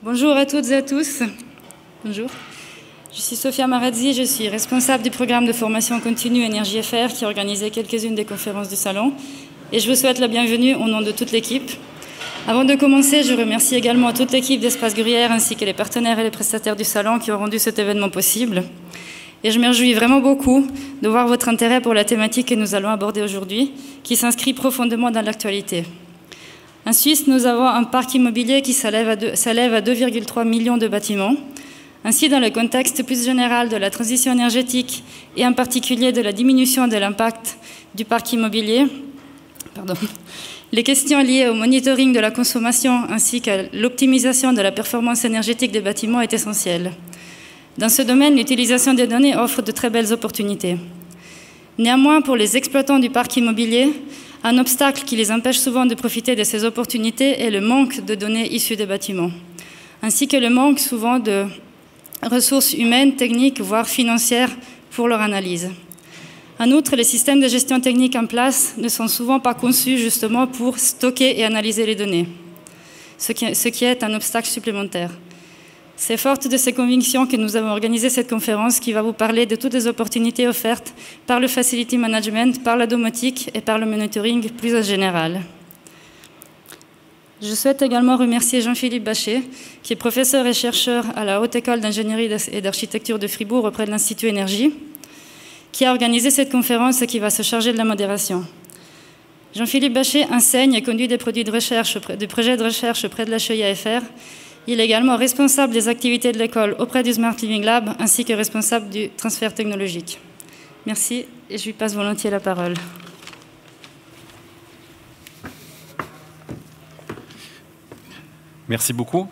Bonjour à toutes et à tous. Bonjour. Je suis Sofia Marazzi, je suis responsable du programme de formation continue Énergie FR qui a organisé quelques-unes des conférences du salon. Et je vous souhaite la bienvenue au nom de toute l'équipe. Avant de commencer, je remercie également toute l'équipe d'Espace Gruyère ainsi que les partenaires et les prestataires du salon qui ont rendu cet événement possible. Et je me réjouis vraiment beaucoup de voir votre intérêt pour la thématique que nous allons aborder aujourd'hui, qui s'inscrit profondément dans l'actualité. En Suisse, nous avons un parc immobilier qui s'élève à 2,3 millions de bâtiments. Ainsi, dans le contexte plus général de la transition énergétique et en particulier de la diminution de l'impact du parc immobilier, les questions liées au monitoring de la consommation ainsi qu'à l'optimisation de la performance énergétique des bâtiments est essentielle. Dans ce domaine, l'utilisation des données offre de très belles opportunités. Néanmoins, pour les exploitants du parc immobilier, un obstacle qui les empêche souvent de profiter de ces opportunités est le manque de données issues des bâtiments, ainsi que le manque souvent de ressources humaines, techniques, voire financières pour leur analyse. En outre, les systèmes de gestion technique en place ne sont souvent pas conçus justement pour stocker et analyser les données, ce qui est un obstacle supplémentaire. C'est forte de ces convictions que nous avons organisé cette conférence qui va vous parler de toutes les opportunités offertes par le Facility Management, par la domotique et par le monitoring plus en général. Je souhaite également remercier Jean-Philippe Bachet, qui est professeur et chercheur à la Haute École d'ingénierie et d'architecture de Fribourg auprès de l'Institut Énergie, qui a organisé cette conférence et qui va se charger de la modération. Jean-Philippe Bachet enseigne et conduit des projets de recherche auprès de l'HEIA-FR. Il est également responsable des activités de l'école auprès du Smart Living Lab ainsi que responsable du transfert technologique. Merci et je lui passe volontiers la parole. Merci beaucoup.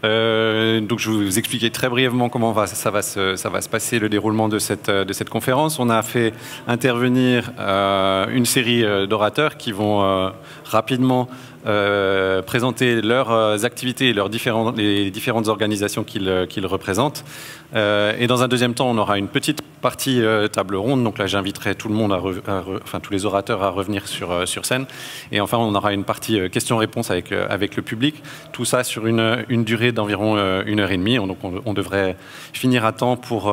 Donc je vais vous expliquer très brièvement comment ça va se passer le déroulement de cette conférence. On a fait intervenir une série d'orateurs qui vont rapidement présenter leurs activités et les différentes organisations qu'ils représentent. Et dans un deuxième temps, on aura une petite partie table ronde. Donc là, j'inviterai tout le monde, tous les orateurs à revenir sur scène. Et enfin, on aura une partie questions-réponses avec le public. Tout ça sur une durée d'environ 1h30. Donc on devrait finir à temps pour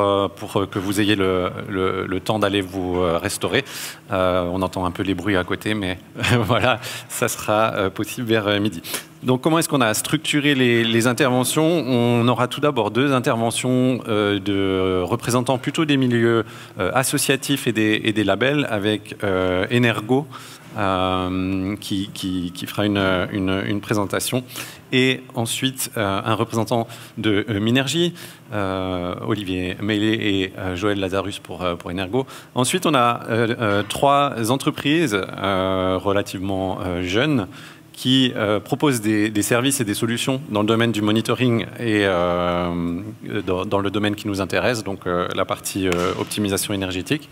que vous ayez le temps d'aller vous restaurer. On entend un peu les bruits à côté, mais voilà, ça sera possible vers midi. Donc, comment est-ce qu'on a structuré les interventions? On aura tout d'abord 2 interventions de représentants plutôt des milieux associatifs et des labels avec Energo qui fera une présentation. Et ensuite, un représentant de Minergie, Olivier Meillet et Joël Lazarus pour Energo. Ensuite, on a 3 entreprises relativement jeunes qui proposent des services et des solutions dans le domaine du monitoring et dans le domaine qui nous intéresse, donc la partie optimisation énergétique.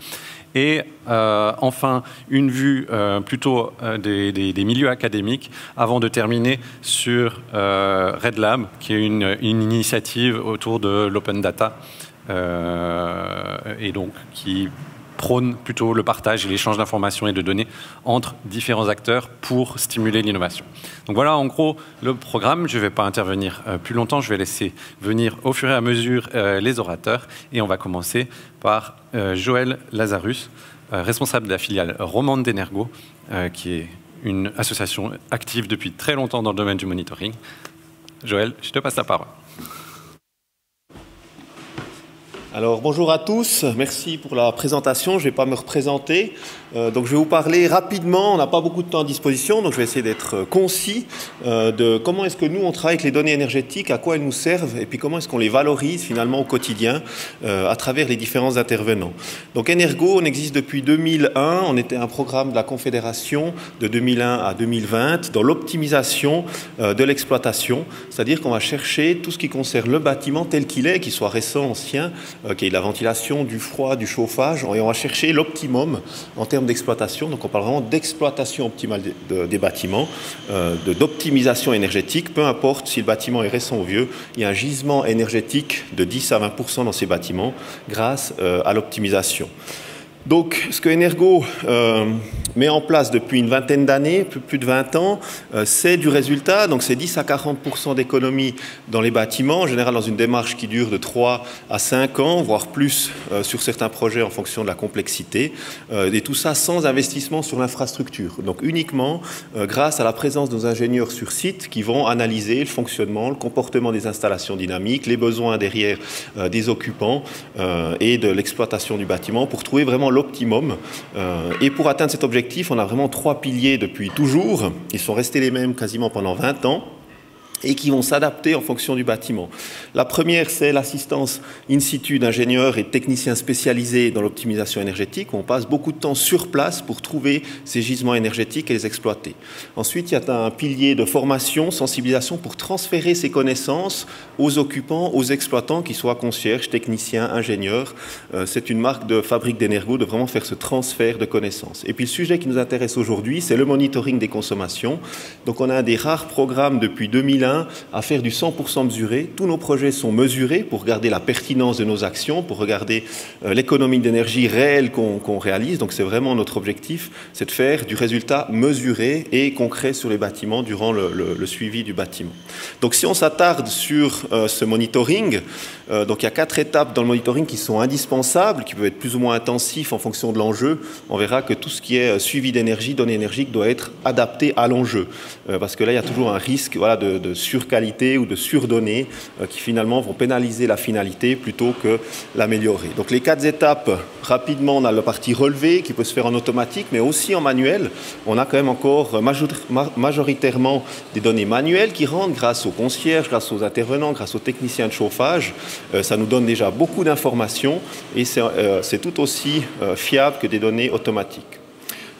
Et enfin, une vue plutôt des milieux académiques avant de terminer sur Red Lab, qui est une initiative autour de l'open data et donc qui prône plutôt le partage et l'échange d'informations et de données entre différents acteurs pour stimuler l'innovation. Donc voilà en gros le programme. Je ne vais pas intervenir plus longtemps, je vais laisser venir au fur et à mesure les orateurs et on va commencer par Joël Lazarus, responsable de la filiale romande d'Energo, qui est une association active depuis très longtemps dans le domaine du monitoring. Joël, je te passe la parole. Alors bonjour à tous, merci pour la présentation. Je ne vais pas me représenter, donc je vais vous parler rapidement. On n'a pas beaucoup de temps à disposition, donc je vais essayer d'être concis de comment est-ce que nous on travaille avec les données énergétiques, à quoi elles nous servent et puis comment est-ce qu'on les valorise finalement au quotidien à travers les différents intervenants. Donc Energo, on existe depuis 2001, on était un programme de la Confédération de 2001 à 2020 dans l'optimisation de l'exploitation, c'est-à-dire qu'on va chercher tout ce qui concerne le bâtiment tel qu'il est, qu'il soit récent, ancien, qui est la ventilation, du froid, du chauffage, et on va chercher l'optimum en termes d'exploitation. Donc on parle vraiment d'exploitation optimale des bâtiments, d'optimisation énergétique, peu importe si le bâtiment est récent ou vieux, il y a un gisement énergétique de 10 à 20% dans ces bâtiments grâce à l'optimisation. Donc, ce que Energo met en place depuis une vingtaine d'années, plus de 20 ans, c'est du résultat. Donc, c'est 10 à 40% d'économie dans les bâtiments, en général dans une démarche qui dure de 3 à 5 ans, voire plus sur certains projets en fonction de la complexité. Et tout ça sans investissement sur l'infrastructure. Donc, uniquement grâce à la présence de nos ingénieurs sur site qui vont analyser le fonctionnement, le comportement des installations dynamiques, les besoins derrière des occupants et de l'exploitation du bâtiment pour trouver vraiment l'optimum. Et pour atteindre cet objectif, on a vraiment 3 piliers depuis toujours. Ils sont restés les mêmes quasiment pendant 20 ans. Et qui vont s'adapter en fonction du bâtiment. La première, c'est l'assistance in situ d'ingénieurs et de techniciens spécialisés dans l'optimisation énergétique, où on passe beaucoup de temps sur place pour trouver ces gisements énergétiques et les exploiter. Ensuite, il y a un pilier de formation, sensibilisation pour transférer ces connaissances aux occupants, aux exploitants, qu'ils soient concierges, techniciens, ingénieurs. C'est une marque de fabrique d'Energo de vraiment faire ce transfert de connaissances. Et puis le sujet qui nous intéresse aujourd'hui, c'est le monitoring des consommations. Donc on a un des rares programmes depuis 2001 à faire du 100% mesuré. Tous nos projets sont mesurés pour regarder la pertinence de nos actions, pour regarder l'économie d'énergie réelle qu'on réalise. Donc c'est vraiment notre objectif, c'est de faire du résultat mesuré et concret sur les bâtiments durant le suivi du bâtiment. Donc si on s'attarde sur ce monitoring, donc il y a 4 étapes dans le monitoring qui sont indispensables, qui peuvent être plus ou moins intensifs en fonction de l'enjeu. On verra que tout ce qui est suivi d'énergie, données énergiques, doit être adapté à l'enjeu. Parce que là, il y a toujours un risque de surqualité ou de surdonnées qui finalement vont pénaliser la finalité plutôt que l'améliorer. Donc les 4 étapes, rapidement, on a la partie relevée qui peut se faire en automatique, mais aussi en manuel. On a quand même encore majoritairement des données manuelles qui rentrent grâce aux concierges, grâce aux intervenants, grâce aux techniciens de chauffage. Ça nous donne déjà beaucoup d'informations et c'est tout aussi fiable que des données automatiques.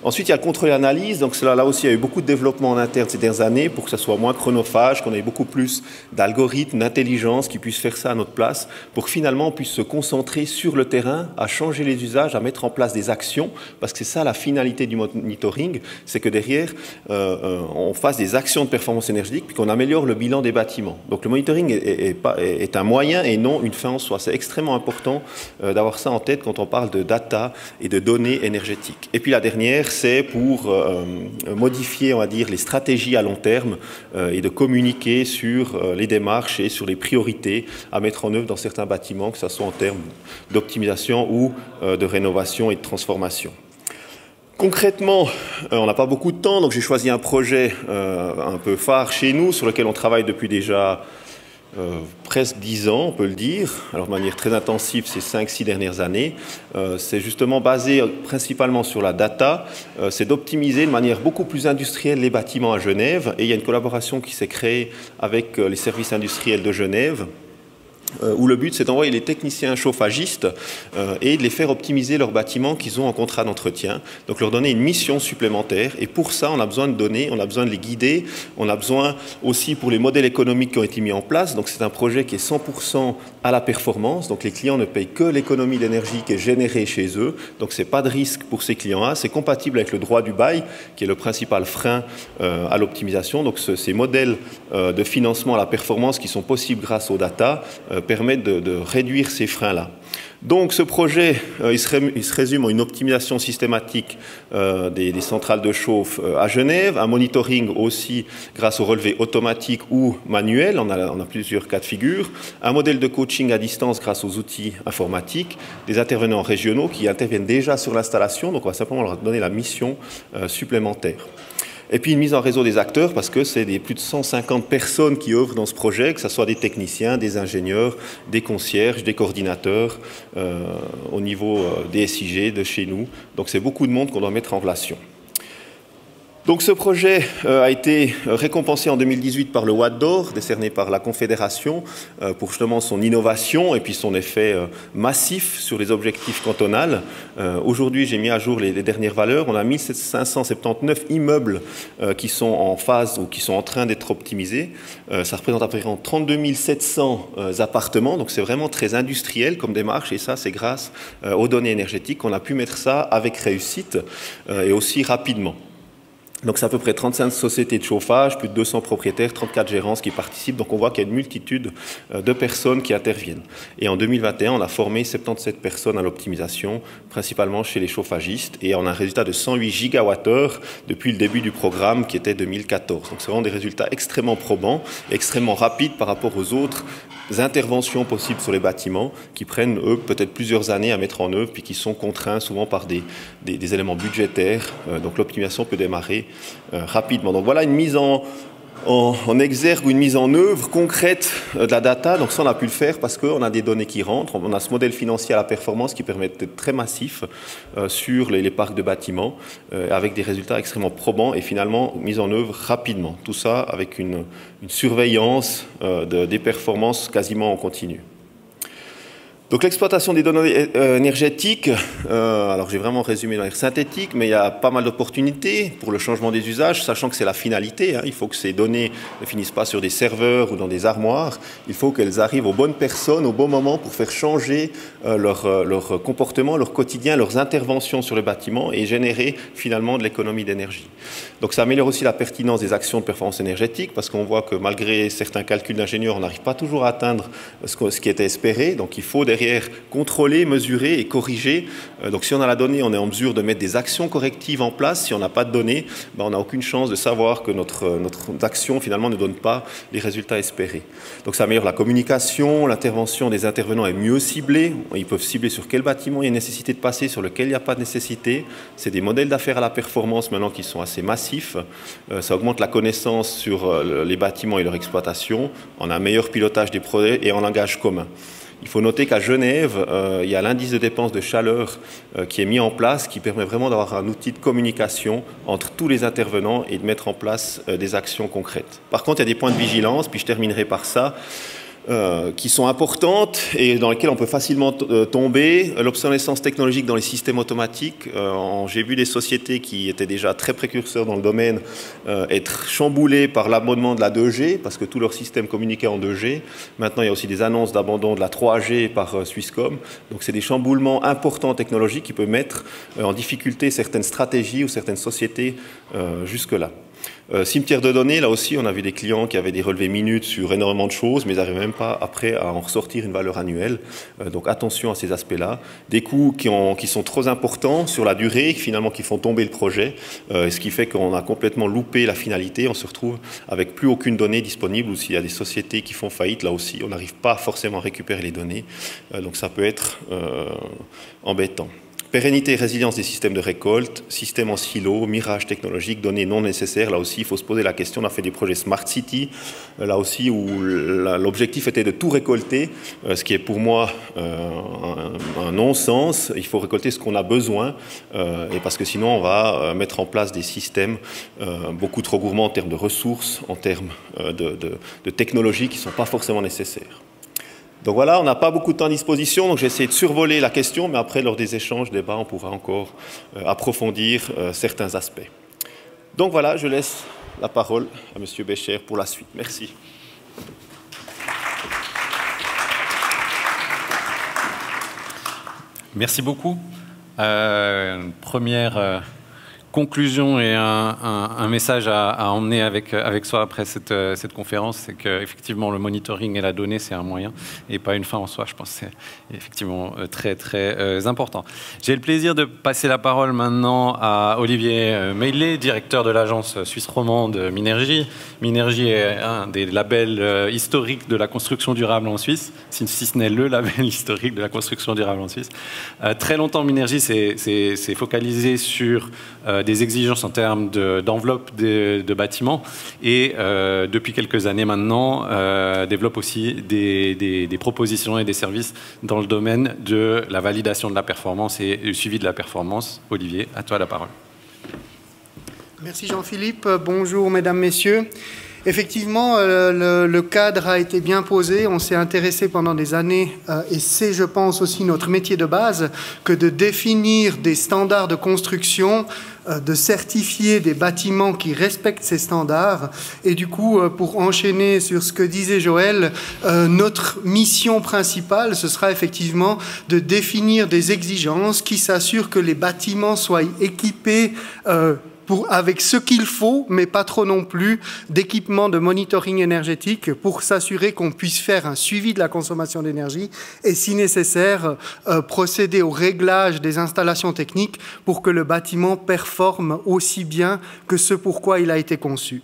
Ensuite, il y a le contrôle et l'analyse. Donc là aussi, il y a eu beaucoup de développement en interne ces dernières années pour que ça soit moins chronophage, qu'on ait beaucoup plus d'algorithmes, d'intelligence qui puissent faire ça à notre place, pour que finalement on puisse se concentrer sur le terrain, à changer les usages, à mettre en place des actions, parce que c'est ça la finalité du monitoring, c'est que derrière, on fasse des actions de performance énergétique, puis qu'on améliore le bilan des bâtiments. Donc le monitoring est un moyen et non une fin en soi. C'est extrêmement important d'avoir ça en tête quand on parle de data et de données énergétiques. Et puis la dernière, c'est pour modifier, on va dire, les stratégies à long terme et de communiquer sur les démarches et sur les priorités à mettre en œuvre dans certains bâtiments, que ce soit en termes d'optimisation ou de rénovation et de transformation. Concrètement, on n'a pas beaucoup de temps, donc j'ai choisi un projet un peu phare chez nous, sur lequel on travaille depuis déjà presque 10 ans, on peut le dire, alors de manière très intensive ces 5-6 dernières années. C'est justement basé principalement sur la data, c'est d'optimiser de manière beaucoup plus industrielle les bâtiments à Genève, et il y a une collaboration qui s'est créée avec les services industriels de Genève, où le but c'est d'envoyer les techniciens chauffagistes et de les faire optimiser leurs bâtiments qu'ils ont en contrat d'entretien, donc leur donner une mission supplémentaire. Et pour ça, on a besoin de données, on a besoin de les guider, on a besoin aussi pour les modèles économiques qui ont été mis en place. Donc c'est un projet qui est 100% à la performance, donc les clients ne payent que l'économie d'énergie qui est générée chez eux, donc c'est pas de risque pour ces clients-là, c'est compatible avec le droit du bail qui est le principal frein à l'optimisation. Donc ces modèles de financement à la performance qui sont possibles grâce aux data permettent de réduire ces freins-là. Donc ce projet, il se résume en une optimisation systématique des centrales de chauffe à Genève, un monitoring aussi grâce au relevé automatique ou manuel, on a plusieurs cas de figure, un modèle de coaching à distance grâce aux outils informatiques, des intervenants régionaux qui interviennent déjà sur l'installation, donc on va simplement leur donner la mission supplémentaire. Et puis une mise en réseau des acteurs, parce que c'est plus de 150 personnes qui œuvrent dans ce projet, que ce soit des techniciens, des ingénieurs, des concierges, des coordinateurs, au niveau des SIG de chez nous. Donc c'est beaucoup de monde qu'on doit mettre en relation. Donc ce projet a été récompensé en 2018 par le Watt d'Or, décerné par la Confédération, pour justement son innovation et puis son effet massif sur les objectifs cantonaux. Aujourd'hui, j'ai mis à jour les dernières valeurs. On a 1579 immeubles qui sont en phase ou qui sont en train d'être optimisés. Ça représente à peu près 32 700 appartements, donc c'est vraiment très industriel comme démarche, et ça c'est grâce aux données énergétiques qu'on a pu mettre ça avec réussite et aussi rapidement. Donc c'est à peu près 35 sociétés de chauffage, plus de 200 propriétaires, 34 gérances qui participent. Donc on voit qu'il y a une multitude de personnes qui interviennent. Et en 2021, on a formé 77 personnes à l'optimisation, principalement chez les chauffagistes. Et on a un résultat de 108 gigawattheures depuis le début du programme qui était 2014. Donc c'est vraiment des résultats extrêmement probants, extrêmement rapides par rapport aux autres interventions possibles sur les bâtiments qui prennent, eux, peut-être plusieurs années à mettre en œuvre puis qui sont contraints souvent par des éléments budgétaires. Donc l'optimisation peut démarrer rapidement. Donc voilà une mise en exergue ou une mise en œuvre concrète de la data. Donc ça, on a pu le faire parce qu'on a des données qui rentrent. On a ce modèle financier à la performance qui permet d'être très massif sur les parcs de bâtiments avec des résultats extrêmement probants et finalement mis en œuvre rapidement. Tout ça avec une surveillance des performances quasiment en continu. Donc l'exploitation des données énergétiques, alors j'ai vraiment résumé de manière synthétique, mais il y a pas mal d'opportunités pour le changement des usages, sachant que c'est la finalité. Il faut que ces données ne finissent pas sur des serveurs ou dans des armoires. Il faut qu'elles arrivent aux bonnes personnes, au bon moment pour faire changer leur comportement, leur quotidien, leurs interventions sur le bâtiment et générer finalement de l'économie d'énergie. Donc ça améliore aussi la pertinence des actions de performance énergétique parce qu'on voit que malgré certains calculs d'ingénieurs, on n'arrive pas toujours à atteindre ce qui était espéré. Donc il faut derrière contrôler, mesurer et corriger. Donc si on a la donnée, on est en mesure de mettre des actions correctives en place. Si on n'a pas de données, on n'a aucune chance de savoir que notre action finalement ne donne pas les résultats espérés. Donc ça améliore la communication, l'intervention des intervenants est mieux ciblée. Ils peuvent cibler sur quel bâtiment il y a nécessité de passer, sur lequel il n'y a pas de nécessité. C'est des modèles d'affaires à la performance maintenant qui sont assez massifs. Ça augmente la connaissance sur les bâtiments et leur exploitation. On a un meilleur pilotage des projets et en langage commun. Il faut noter qu'à Genève, il y a l'indice de dépenses de chaleur qui est mis en place, qui permet vraiment d'avoir un outil de communication entre tous les intervenants et de mettre en place des actions concrètes. Par contre, il y a des points de vigilance, puis je terminerai par ça, qui sont importantes et dans lesquelles on peut facilement tomber. L'obsolescence technologique dans les systèmes automatiques. J'ai vu des sociétés qui étaient déjà très précurseurs dans le domaine être chamboulées par l'abandon de la 2G parce que tout leur système communiquait en 2G. Maintenant, il y a aussi des annonces d'abandon de la 3G par Swisscom. Donc, c'est des chamboulements importants technologiques qui peuvent mettre en difficulté certaines stratégies ou certaines sociétés jusque-là. Cimetière de données, là aussi, on a vu des clients qui avaient des relevés minutes sur énormément de choses, mais ils n'arrivent même pas après à en ressortir une valeur annuelle. Donc attention à ces aspects-là. Des coûts qui sont trop importants sur la durée, finalement qui font tomber le projet, ce qui fait qu'on a complètement loupé la finalité. On se retrouve avec plus aucune donnée disponible, ou s'il y a des sociétés qui font faillite, là aussi, on n'arrive pas forcément à récupérer les données. Donc ça peut être embêtant. Pérennité et résilience des systèmes de récolte, systèmes en silo, mirage technologique, données non nécessaires. Là aussi, il faut se poser la question. On a fait des projets Smart City, là aussi, où l'objectif était de tout récolter, ce qui est pour moi un non-sens. Il faut récolter ce qu'on a besoin, et parce que sinon, on va mettre en place des systèmes beaucoup trop gourmands en termes de ressources, en termes de technologies qui ne sont pas forcément nécessaires. Donc voilà, on n'a pas beaucoup de temps à disposition, donc j'ai essayé de survoler la question, mais après, lors des échanges, débats, on pourra encore approfondir certains aspects. Donc voilà, je laisse la parole à M. Bécher pour la suite. Merci. Merci beaucoup. Première conclusion et un message à emmener avec soi après cette conférence, c'est qu'effectivement le monitoring et la donnée, c'est un moyen et pas une fin en soi. Je pense que c'est effectivement très, très important. J'ai le plaisir de passer la parole maintenant à Olivier Meillet, directeur de l'agence suisse romande Minergie. Minergie est un des labels historiques de la construction durable en Suisse, si ce n'est le label historique de la construction durable en Suisse. Très longtemps, Minergie s'est focalisé sur des exigences en termes d'enveloppe de bâtiments et depuis quelques années maintenant développe aussi des propositions et des services dans le domaine de la validation de la performance et du suivi de la performance. Olivier, à toi la parole. Merci Jean-Philippe, bonjour mesdames, messieurs. Effectivement, le cadre a été bien posé. On s'est intéressé pendant des années, et c'est, je pense, aussi notre métier de base, que de définir des standards de construction, de certifier des bâtiments qui respectent ces standards. Et du coup, pour enchaîner sur ce que disait Joël, notre mission principale, ce sera effectivement de définir des exigences qui s'assurent que les bâtiments soient équipés avec ce qu'il faut, mais pas trop non plus, d'équipements de monitoring énergétique pour s'assurer qu'on puisse faire un suivi de la consommation d'énergie et, si nécessaire, procéder au réglage des installations techniques pour que le bâtiment performe aussi bien que ce pourquoi il a été conçu.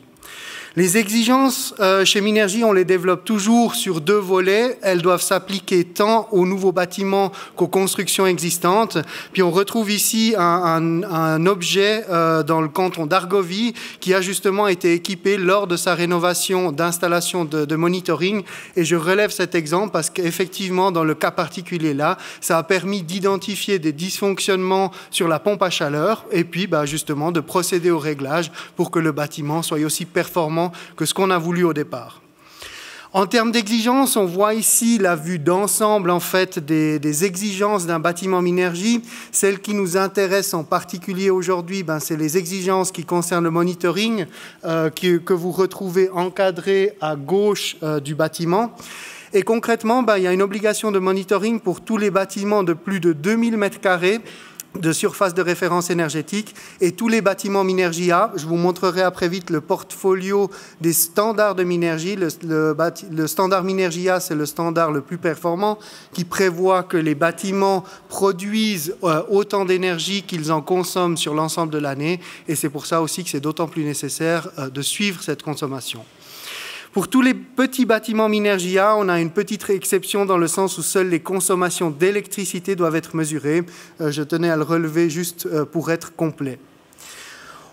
Les exigences chez Minergie, on les développe toujours sur 2 volets. Elles doivent s'appliquer tant aux nouveaux bâtiments qu'aux constructions existantes. Puis on retrouve ici un objet dans le canton d'Argovie qui a justement été équipé lors de sa rénovation d'installation de monitoring. Et je relève cet exemple parce qu'effectivement, dans le cas particulier là, ça a permis d'identifier des dysfonctionnements sur la pompe à chaleur et puis justement de procéder au réglage pour que le bâtiment soit aussi performant que ce qu'on a voulu au départ. En termes d'exigences, on voit ici la vue d'ensemble en fait des exigences d'un bâtiment Minergie. Celle qui nous intéresse en particulier aujourd'hui, c'est les exigences qui concernent le monitoring que vous retrouvez encadrées à gauche du bâtiment. Et concrètement, il y a une obligation de monitoring pour tous les bâtiments de plus de 2000 m² de surface de référence énergétique et tous les bâtiments Minergie A. Je vous montrerai après vite le portfolio des standards de Minergie. Le standard Minergie A, c'est le standard le plus performant qui prévoit que les bâtiments produisent autant d'énergie qu'ils en consomment sur l'ensemble de l'année et c'est pour ça aussi que c'est d'autant plus nécessaire de suivre cette consommation. Pour tous les petits bâtiments Minergie A, on a une petite exception dans le sens où seules les consommations d'électricité doivent être mesurées. Je tenais à le relever juste pour être complet.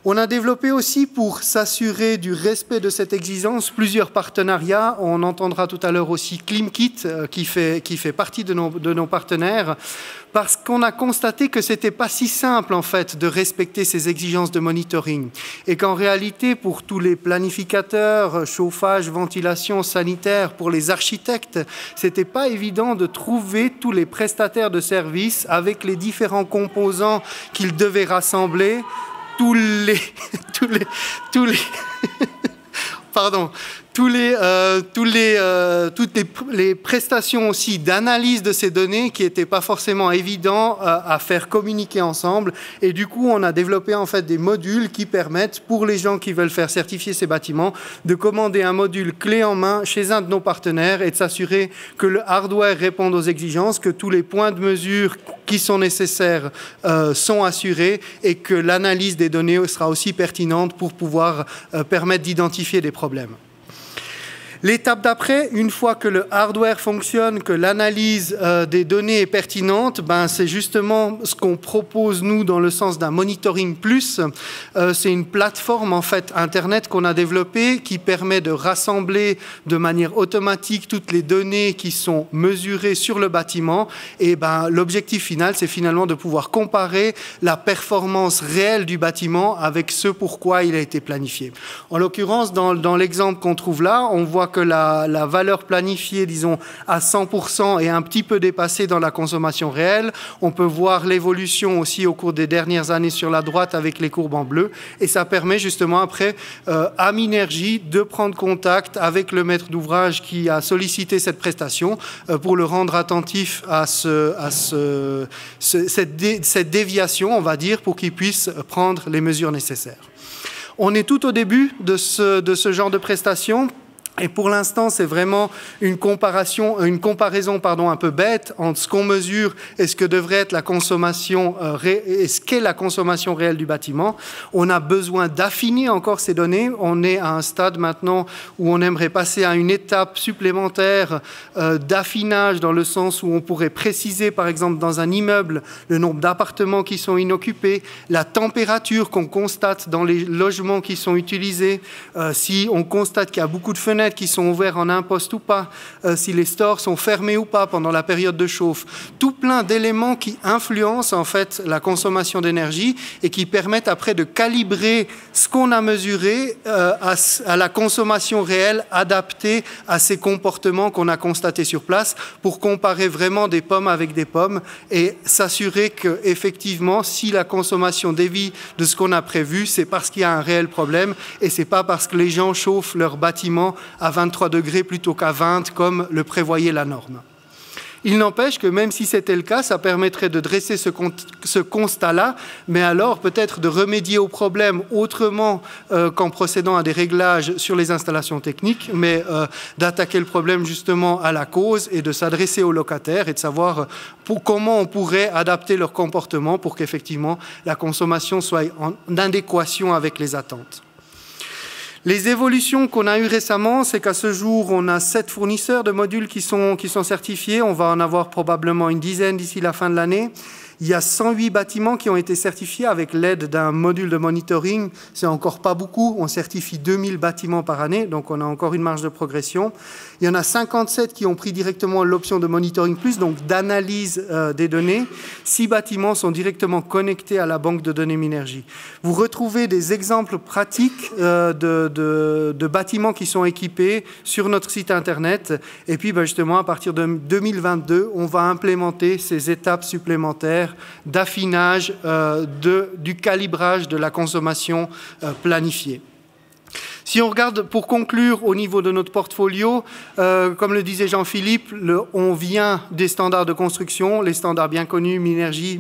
On a développé aussi, pour s'assurer du respect de cette exigence, plusieurs partenariats. On entendra tout à l'heure aussi Climkit, qui fait partie de nos partenaires, parce qu'on a constaté que ce n'était pas si simple, en fait, de respecter ces exigences de monitoring. Et qu'en réalité, pour tous les planificateurs, chauffage, ventilation, sanitaire, pour les architectes, ce n'était pas évident de trouver tous les prestataires de services avec les différents composants qu'ils devaient rassembler, toutes les prestations aussi d'analyse de ces données qui n'étaient pas forcément évidents à faire communiquer ensemble. Et du coup, on a développé en fait des modules qui permettent, pour les gens qui veulent faire certifier ces bâtiments, de commander un module clé en main chez un de nos partenaires et de s'assurer que le hardware réponde aux exigences, que tous les points de mesure qui sont nécessaires sont assurés et que l'analyse des données sera aussi pertinente pour pouvoir permettre d'identifier des problèmes. L'étape d'après, une fois que le hardware fonctionne, que l'analyse des données est pertinente, c'est justement ce qu'on propose nous dans le sens d'un monitoring plus. C'est une plateforme en fait Internet qu'on a développée qui permet de rassembler de manière automatique toutes les données qui sont mesurées sur le bâtiment. Et l'objectif final, c'est finalement de pouvoir comparer la performance réelle du bâtiment avec ce pourquoi il a été planifié. En l'occurrence, dans l'exemple qu'on trouve là, on voit que la valeur planifiée, disons, à 100% est un petit peu dépassée dans la consommation réelle. On peut voir l'évolution aussi au cours des dernières années sur la droite avec les courbes en bleu. Et ça permet justement après à Minergie de prendre contact avec le maître d'ouvrage qui a sollicité cette prestation pour le rendre attentif à cette déviation, on va dire, pour qu'il puisse prendre les mesures nécessaires. On est tout au début de ce genre de prestation. Et pour l'instant, c'est vraiment une comparaison un peu bête entre ce qu'on mesure et ce que devrait être la consommation et ce qu'est la consommation réelle du bâtiment. On a besoin d'affiner encore ces données. On est à un stade maintenant où on aimerait passer à une étape supplémentaire d'affinage dans le sens où on pourrait préciser, par exemple, dans un immeuble, le nombre d'appartements qui sont inoccupés, la température qu'on constate dans les logements qui sont utilisés, si on constate qu'il y a beaucoup de fenêtres qui sont ouverts en un poste ou pas, si les stores sont fermés ou pas pendant la période de chauffe. Tout plein d'éléments qui influencent en fait la consommation d'énergie et qui permettent après de calibrer ce qu'on a mesuré à la consommation réelle adaptée à ces comportements qu'on a constatés sur place pour comparer vraiment des pommes avec des pommes et s'assurer qu'effectivement, si la consommation dévie de ce qu'on a prévu, c'est parce qu'il y a un réel problème et c'est pas parce que les gens chauffent leur bâtiment à 23 degrés plutôt qu'à 20 comme le prévoyait la norme. Il n'empêche que même si c'était le cas, ça permettrait de dresser ce constat-là, mais alors peut-être de remédier au problème autrement qu'en procédant à des réglages sur les installations techniques, mais d'attaquer le problème justement à la cause et de s'adresser aux locataires et de savoir comment on pourrait adapter leur comportement pour qu'effectivement la consommation soit en adéquation avec les attentes. Les évolutions qu'on a eues récemment, c'est qu'à ce jour, on a 7 fournisseurs de modules qui sont certifiés. On va en avoir probablement une dizaine d'ici la fin de l'année. Il y a 108 bâtiments qui ont été certifiés avec l'aide d'un module de monitoring. C'est encore pas beaucoup. On certifie 2000 bâtiments par année, donc on a encore une marge de progression. Il y en a 57 qui ont pris directement l'option de monitoring plus, donc d'analyse des données. 6 bâtiments sont directement connectés à la banque de données Minergie. Vous retrouvez des exemples pratiques de bâtiments qui sont équipés sur notre site Internet. Et puis, justement, à partir de 2022, on va implémenter ces étapes supplémentaires d'affinage, du calibrage de la consommation planifiée. Si on regarde, pour conclure, au niveau de notre portfolio, comme le disait Jean-Philippe, on vient des standards de construction, les standards bien connus, Minergie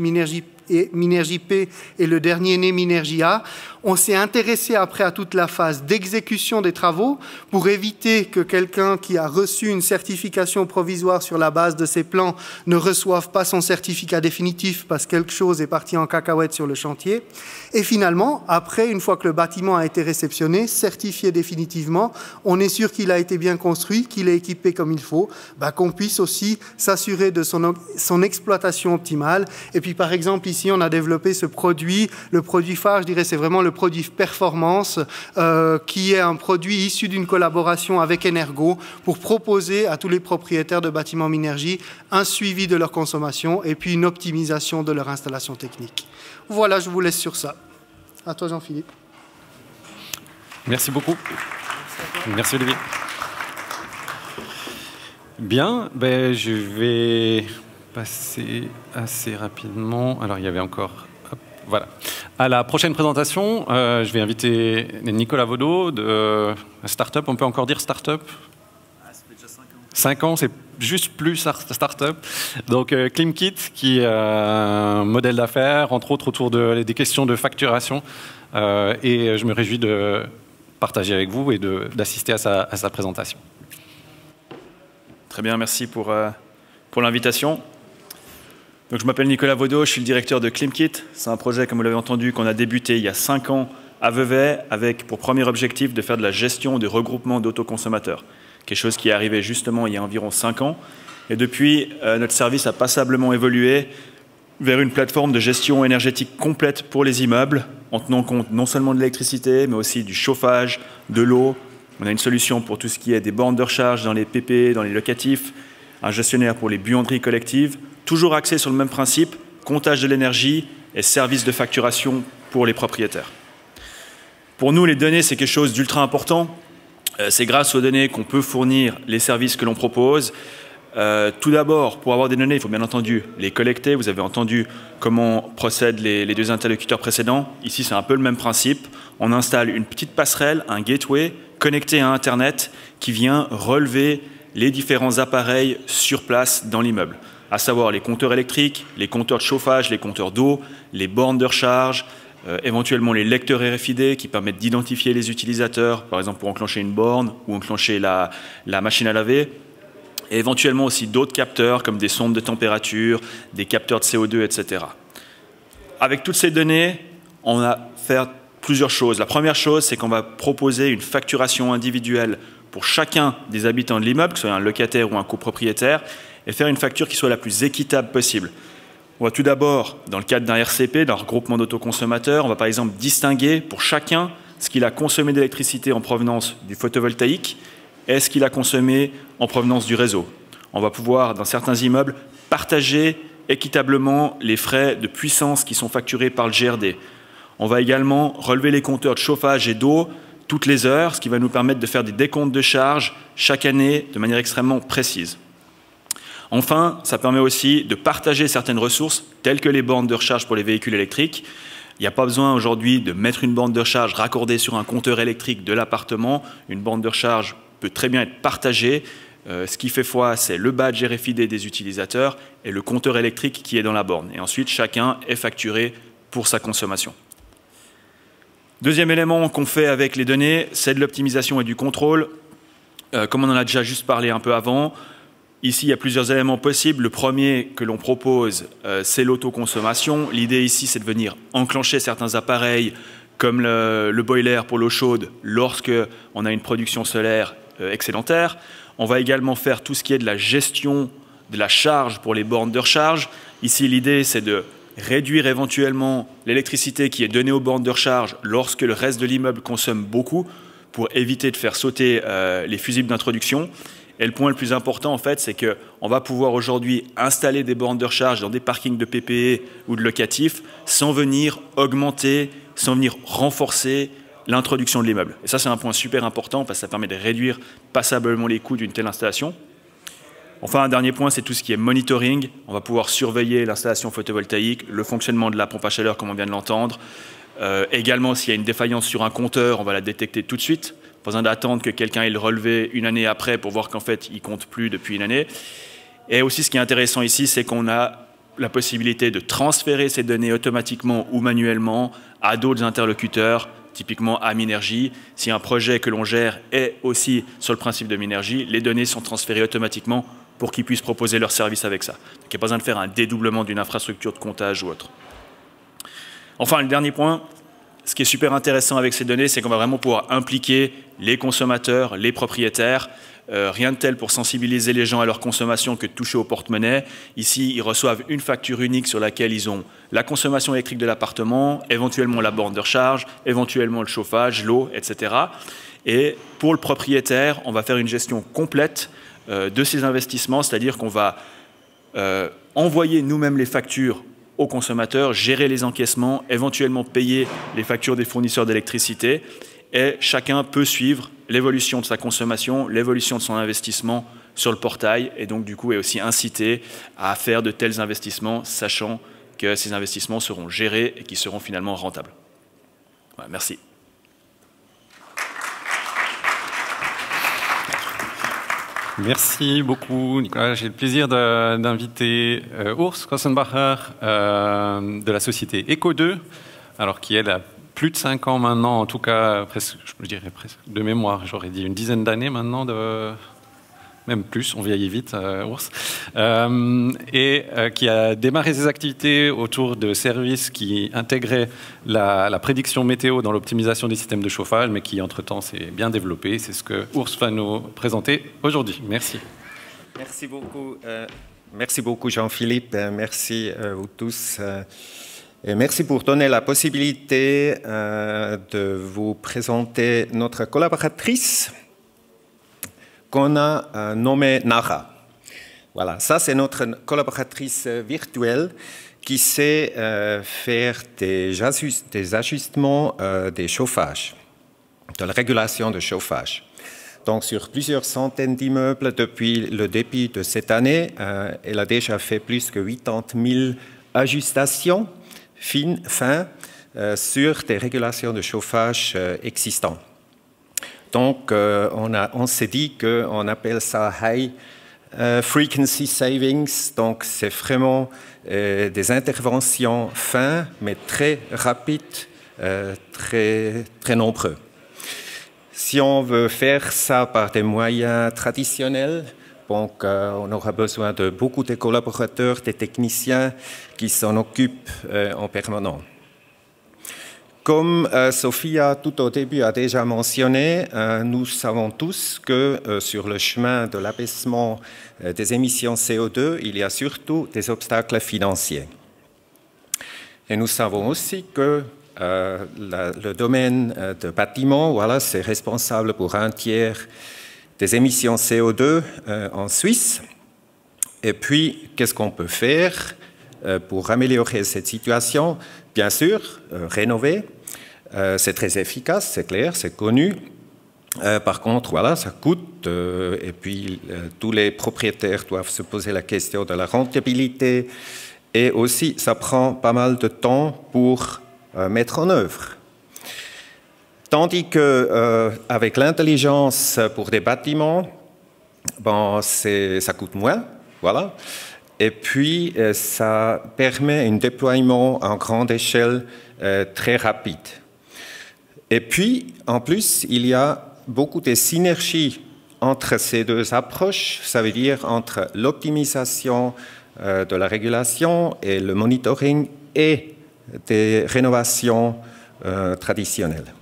P et le dernier né Minergie A. On s'est intéressé après à toute la phase d'exécution des travaux pour éviter que quelqu'un qui a reçu une certification provisoire sur la base de ses plans ne reçoive pas son certificat définitif parce que quelque chose est parti en cacahuète sur le chantier. Et finalement, après, une fois que le bâtiment a été réceptionné, certifié définitivement, on est sûr qu'il a été bien construit, qu'il est équipé comme il faut, qu'on puisse aussi s'assurer de son exploitation optimale. Et puis, par exemple, ici, on a développé ce produit, le produit phare, je dirais, c'est vraiment le produit performance, qui est un produit issu d'une collaboration avec Energo pour proposer à tous les propriétaires de bâtiments Minergie un suivi de leur consommation et puis une optimisation de leur installation technique. Voilà, je vous laisse sur ça. À toi, Jean-Philippe. Merci beaucoup. Merci, Olivier. Bien, je vais passer assez rapidement. Alors, il y avait encore... Voilà. À la prochaine présentation, je vais inviter Nicolas Vaudot de Startup. On peut encore dire Startup ? Ça fait déjà 5 ans. 5 ans, c'est juste plus Startup. Donc, ClimKit, qui est un modèle d'affaires, entre autres autour des questions de facturation. Et je me réjouis de partager avec vous et d'assister à sa présentation. Très bien, merci pour l'invitation. Donc, je m'appelle Nicolas Vaudot, je suis le directeur de ClimKit. C'est un projet, comme vous l'avez entendu, qu'on a débuté il y a 5 ans à Vevey, avec pour premier objectif de faire de la gestion de regroupement d'autoconsommateurs. Quelque chose qui est arrivé justement il y a environ 5 ans. Et depuis, notre service a passablement évolué vers une plateforme de gestion énergétique complète pour les immeubles, en tenant compte non seulement de l'électricité, mais aussi du chauffage, de l'eau. On a une solution pour tout ce qui est des bornes de recharge dans les PP, dans les locatifs, un gestionnaire pour les buanderies collectives, toujours axé sur le même principe, comptage de l'énergie et service de facturation pour les propriétaires. Pour nous, les données, c'est quelque chose d'ultra important. C'est grâce aux données qu'on peut fournir les services que l'on propose. Tout d'abord, pour avoir des données, il faut bien entendu les collecter. Vous avez entendu comment procèdent les deux interlocuteurs précédents. Ici, c'est un peu le même principe. On installe une petite passerelle, un gateway connecté à Internet qui vient relever les différents appareils sur place dans l'immeuble, à savoir les compteurs électriques, les compteurs de chauffage, les compteurs d'eau, les bornes de recharge, éventuellement les lecteurs RFID qui permettent d'identifier les utilisateurs, par exemple pour enclencher une borne ou enclencher la machine à laver, et éventuellement aussi d'autres capteurs comme des sondes de température, des capteurs de CO2, etc. Avec toutes ces données, on va faire plusieurs choses. La première chose, c'est qu'on va proposer une facturation individuelle pour chacun des habitants de l'immeuble, que ce soit un locataire ou un copropriétaire, et faire une facture qui soit la plus équitable possible. On va tout d'abord, dans le cadre d'un RCP, d'un regroupement d'autoconsommateurs, on va par exemple distinguer pour chacun ce qu'il a consommé d'électricité en provenance du photovoltaïque et ce qu'il a consommé en provenance du réseau. On va pouvoir, dans certains immeubles, partager équitablement les frais de puissance qui sont facturés par le GRD. On va également relever les compteurs de chauffage et d'eau toutes les heures, ce qui va nous permettre de faire des décomptes de charges chaque année de manière extrêmement précise. Enfin, ça permet aussi de partager certaines ressources, telles que les bornes de recharge pour les véhicules électriques. Il n'y a pas besoin aujourd'hui de mettre une borne de recharge raccordée sur un compteur électrique de l'appartement. Une borne de recharge peut très bien être partagée Ce qui fait foi, c'est le badge RFID des utilisateurs et le compteur électrique qui est dans la borne. Et ensuite, chacun est facturé pour sa consommation. Deuxième élément qu'on fait avec les données, c'est de l'optimisation et du contrôle. Comme on en a déjà juste parlé un peu avant, ici, il y a plusieurs éléments possibles. Le premier que l'on propose, c'est l'autoconsommation. L'idée ici, c'est de venir enclencher certains appareils, comme le boiler pour l'eau chaude, lorsque on a une production solaire excédentaire. On va également faire tout ce qui est de la gestion de la charge pour les bornes de recharge. Ici, l'idée, c'est de réduire éventuellement l'électricité qui est donnée aux bornes de recharge lorsque le reste de l'immeuble consomme beaucoup, pour éviter de faire sauter les fusibles d'introduction. Et le point le plus important, en fait, c'est qu'on va pouvoir aujourd'hui installer des bornes de recharge dans des parkings de PPE ou de locatifs sans venir augmenter, sans venir renforcer l'introduction de l'immeuble. Et ça, c'est un point super important parce que ça permet de réduire passablement les coûts d'une telle installation. Enfin, un dernier point, c'est tout ce qui est monitoring. On va pouvoir surveiller l'installation photovoltaïque, le fonctionnement de la pompe à chaleur, comme on vient de l'entendre. Également, s'il y a une défaillance sur un compteur, on va la détecter tout de suite. Pas besoin d'attendre que quelqu'un ait le relevé une année après pour voir qu'en fait, il ne compte plus depuis une année. Et aussi, ce qui est intéressant ici, c'est qu'on a la possibilité de transférer ces données automatiquement ou manuellement à d'autres interlocuteurs, typiquement à Minergie. Si un projet que l'on gère est aussi sur le principe de Minergie, les données sont transférées automatiquement pour qu'ils puissent proposer leurs services avec ça. Donc, il n'y a pas besoin de faire un dédoublement d'une infrastructure de comptage ou autre. Enfin, le dernier point, ce qui est super intéressant avec ces données, c'est qu'on va vraiment pouvoir impliquer les consommateurs, les propriétaires. Rien de tel pour sensibiliser les gens à leur consommation que de toucher au porte-monnaie. Ici, ils reçoivent une facture unique sur laquelle ils ont la consommation électrique de l'appartement, éventuellement la borne de recharge, éventuellement le chauffage, l'eau, etc. Et pour le propriétaire, on va faire une gestion complète de ces investissements, c'est-à-dire qu'on va envoyer nous-mêmes les factures aux consommateurs, gérer les encaissements, éventuellement payer les factures des fournisseurs d'électricité. Et chacun peut suivre l'évolution de sa consommation, l'évolution de son investissement sur le portail, et donc du coup est aussi incité à faire de tels investissements, sachant que ces investissements seront gérés et qui seront finalement rentables. Voilà, merci. Merci beaucoup, Nicolas. J'ai le plaisir d'inviter Urs Kossenbacher de la société Eco2, alors qui elle a plus de 5 ans maintenant, en tout cas, presque, je dirais presque de mémoire, j'aurais dit une dizaine d'années maintenant, même plus, on vieillit vite, Urs, et qui a démarré ses activités autour de services qui intégraient la prédiction météo dans l'optimisation des systèmes de chauffage, mais qui entre-temps s'est bien développé. C'est ce que Urs va nous présenter aujourd'hui. Merci. Merci beaucoup Jean-Philippe, merci à vous tous. Et merci pour donner la possibilité de vous présenter notre collaboratrice qu'on a nommée Nara. Voilà, ça c'est notre collaboratrice virtuelle qui sait faire des ajustements des chauffages, de la régulation de chauffage. Donc sur plusieurs centaines d'immeubles depuis le début de cette année, elle a déjà fait plus que 80 000 ajustations fines sur des régulations de chauffage existantes. Donc, on s'est dit qu'on appelle ça High Frequency Savings. Donc, c'est vraiment des interventions fines, mais très rapides, très nombreux. Si on veut faire ça par des moyens traditionnels, donc, on aura besoin de beaucoup de collaborateurs, des techniciens qui s'en occupent en permanence. Comme Sophia tout au début a déjà mentionné, nous savons tous que sur le chemin de l'abaissement des émissions CO2, il y a surtout des obstacles financiers. Et nous savons aussi que le domaine de bâtiment, voilà, c'est responsable pour 1/3 des émissions CO2 en Suisse. Et puis, qu'est-ce qu'on peut faire pour améliorer cette situation? Bien sûr, rénover. C'est très efficace, c'est clair, c'est connu. Par contre, voilà, ça coûte. Et puis, tous les propriétaires doivent se poser la question de la rentabilité. Et aussi, ça prend pas mal de temps pour mettre en œuvre. Tandis qu'avec l'intelligence pour des bâtiments, bon, ça coûte moins, voilà. Et puis, ça permet un déploiement en grande échelle très rapide. Et puis, en plus, il y a beaucoup de synergies entre ces deux approches, ça veut dire entre l'optimisation de la régulation et le monitoring et des rénovations traditionnelles.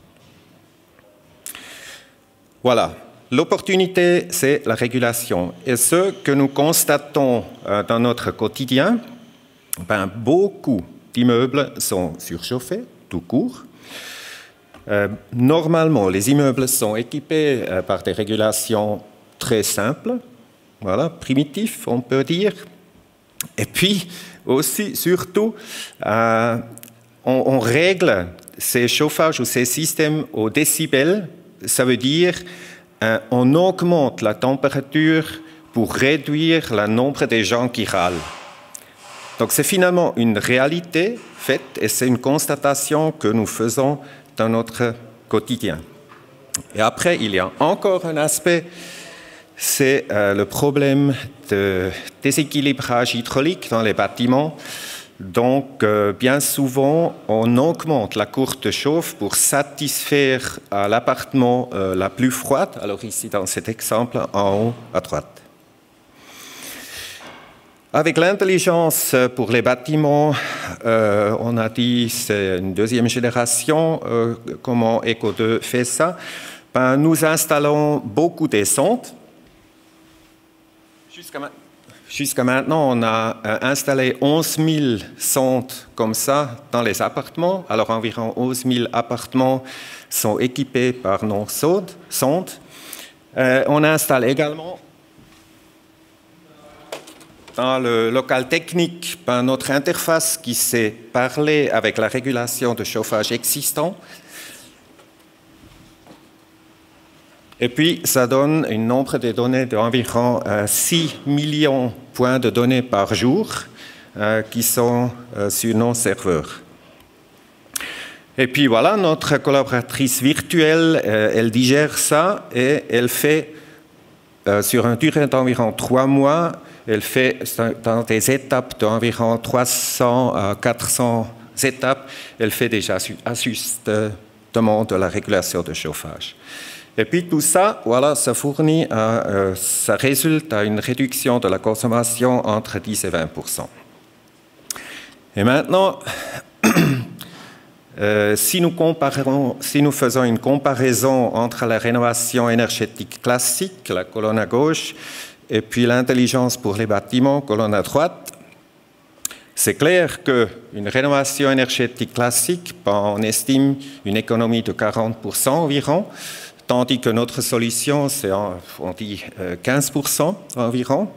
Voilà, l'opportunité, c'est la régulation. Et ce que nous constatons dans notre quotidien, ben, beaucoup d'immeubles sont surchauffés, tout court. Normalement, les immeubles sont équipés par des régulations très simples, voilà, primitives, on peut dire. Et puis, aussi, surtout, on règle ces chauffages ou ces systèmes au décibel. Ça veut dire on augmente la température pour réduire le nombre de gens qui râlent. Donc, c'est finalement une réalité faite et c'est une constatation que nous faisons dans notre quotidien. Et après, il y a encore un aspect, c'est le problème de déséquilibrage hydraulique dans les bâtiments. Donc, bien souvent, on augmente la courbe de chauffe pour satisfaire à l'appartement la plus froide. Alors ici, dans cet exemple, en haut à droite. Avec l'intelligence pour les bâtiments, on a dit c'est une deuxième génération, comment Eco2 fait ça. Ben, nous installons beaucoup de sondes. Jusqu'à maintenant, on a installé 11 000 sondes comme ça dans les appartements. Alors environ 11 000 appartements sont équipés par nos sondes. On installe également dans le local technique, notre interface qui sait parler avec la régulation de chauffage existant. Et puis, ça donne un nombre de données d'environ 6 millions de points de données par jour qui sont sur nos serveurs. Et puis voilà, notre collaboratrice virtuelle, elle digère ça et elle fait, sur une durée d'environ 3 mois, elle fait dans des étapes d'environ 300 à 400 étapes, elle fait des ajustements de la régulation de chauffage. Et puis tout ça, voilà, ça fournit, ça résulte à une réduction de la consommation entre 10 et 20%. Et maintenant, si nous faisons une comparaison entre la rénovation énergétique classique, la colonne à gauche, et puis l'intelligence pour les bâtiments, colonne à droite, c'est clair qu'une rénovation énergétique classique, on estime une économie de 40% environ, tandis que notre solution, c'est, on dit, 15% environ.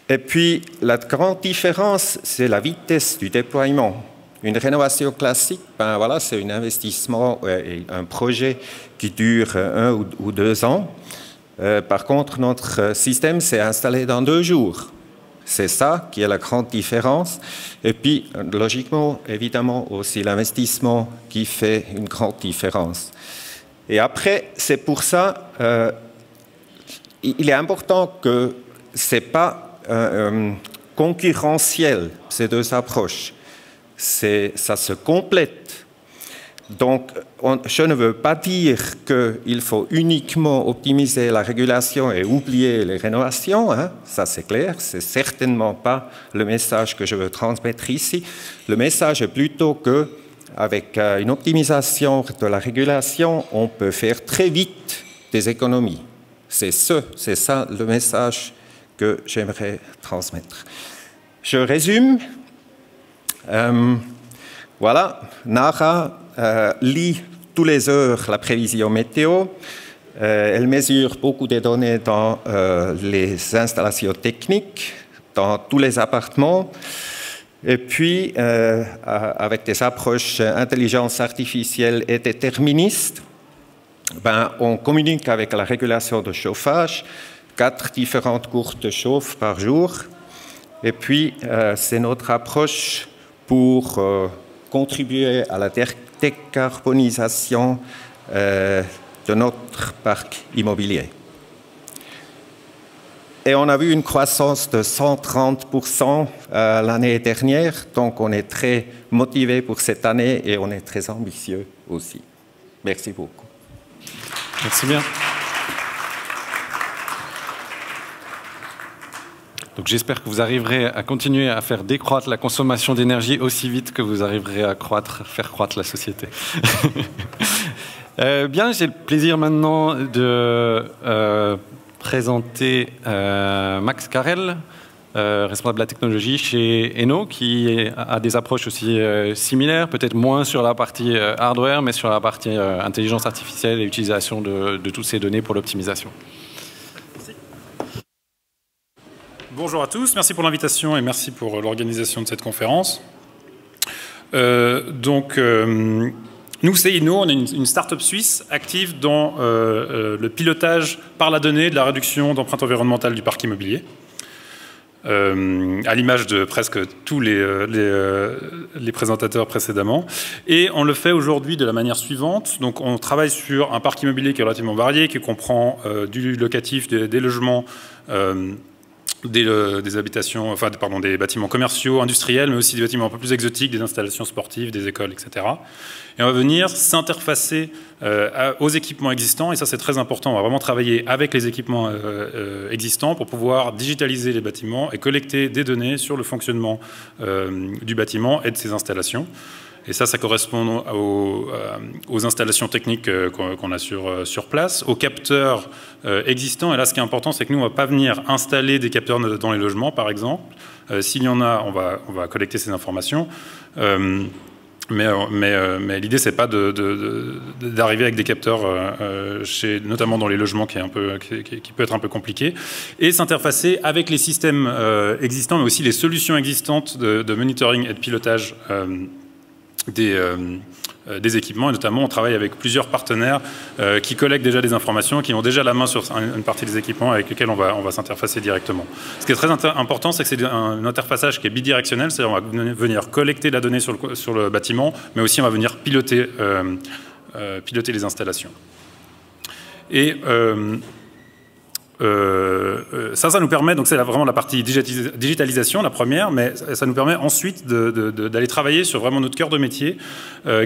Et puis, la grande différence, c'est la vitesse du déploiement. Une rénovation classique, ben voilà, c'est un investissement, un projet qui dure 1 ou 2 ans. Par contre, notre système s'est installé dans 2 jours. C'est ça qui est la grande différence. Et puis, logiquement, évidemment, aussi l'investissement qui fait une grande différence. Et après, c'est pour ça, il est important que ce n'est pas concurrentiel, ces deux approches. Ça se complète. Donc, je ne veux pas dire qu'il faut uniquement optimiser la régulation et oublier les rénovations, hein, ça c'est clair, c'est certainement pas le message que je veux transmettre ici. Le message est plutôt qu'avec une optimisation de la régulation, on peut faire très vite des économies. C'est ça le message que j'aimerais transmettre. Je résume. Voilà, NARA lit tous les heures la prévision météo. Elle mesure beaucoup de données dans les installations techniques, dans tous les appartements. Et puis, avec des approches intelligence artificielle et déterministes, on communique avec la régulation de chauffage, 4 différentes courbes de chauffe par jour. Et puis, c'est notre approche pour contribuer à la décarbonisation de notre parc immobilier. Et on a vu une croissance de 130% l'année dernière, donc on est très motivé pour cette année et on est très ambitieux aussi. Merci beaucoup. Merci bien. Donc j'espère que vous arriverez à continuer à faire décroître la consommation d'énergie aussi vite que vous arriverez à faire croître la société. Bien, j'ai le plaisir maintenant de présenter Max Carrel, responsable de la technologie chez Eno, qui a des approches aussi similaires, peut-être moins sur la partie hardware, mais sur la partie intelligence artificielle et utilisation de toutes ces données pour l'optimisation. Bonjour à tous, merci pour l'invitation et merci pour l'organisation de cette conférence. Nous, c'est Eno, on est une start-up suisse active dans le pilotage par la donnée de la réduction d'empreinte environnementale du parc immobilier, à l'image de presque tous les présentateurs précédemment. Et on le fait aujourd'hui de la manière suivante. Donc, on travaille sur un parc immobilier qui est relativement varié, qui comprend du locatif, des logements, des habitations, enfin, pardon, des bâtiments commerciaux, industriels, mais aussi des bâtiments un peu plus exotiques, des installations sportives, des écoles, etc. Et on va venir s'interfacer aux équipements existants, et ça c'est très important, on va vraiment travailler avec les équipements existants pour pouvoir digitaliser les bâtiments et collecter des données sur le fonctionnement du bâtiment et de ses installations. Et ça correspond aux installations techniques qu'on a sur place, aux capteurs existants. Et là, ce qui est important, c'est que nous, on ne va pas venir installer des capteurs dans les logements, par exemple. S'il y en a, on va collecter ces informations. Mais l'idée, c'est pas d'arriver avec des capteurs, notamment dans les logements, qui peut être un peu compliqué, et s'interfacer avec les systèmes existants, mais aussi les solutions existantes de monitoring et de pilotage des équipements, et notamment on travaille avec plusieurs partenaires qui collectent déjà des informations, qui ont déjà la main sur une partie des équipements avec lesquels on va s'interfacer directement. Ce qui est très important, c'est que c'est un interfaçage qui est bidirectionnel, c'est-à-dire on va venir collecter la donnée sur le bâtiment, mais aussi on va venir piloter les installations. Et ça nous permet, donc c'est vraiment la partie digitalisation, la première, mais ça nous permet ensuite d'aller travailler sur vraiment notre cœur de métier,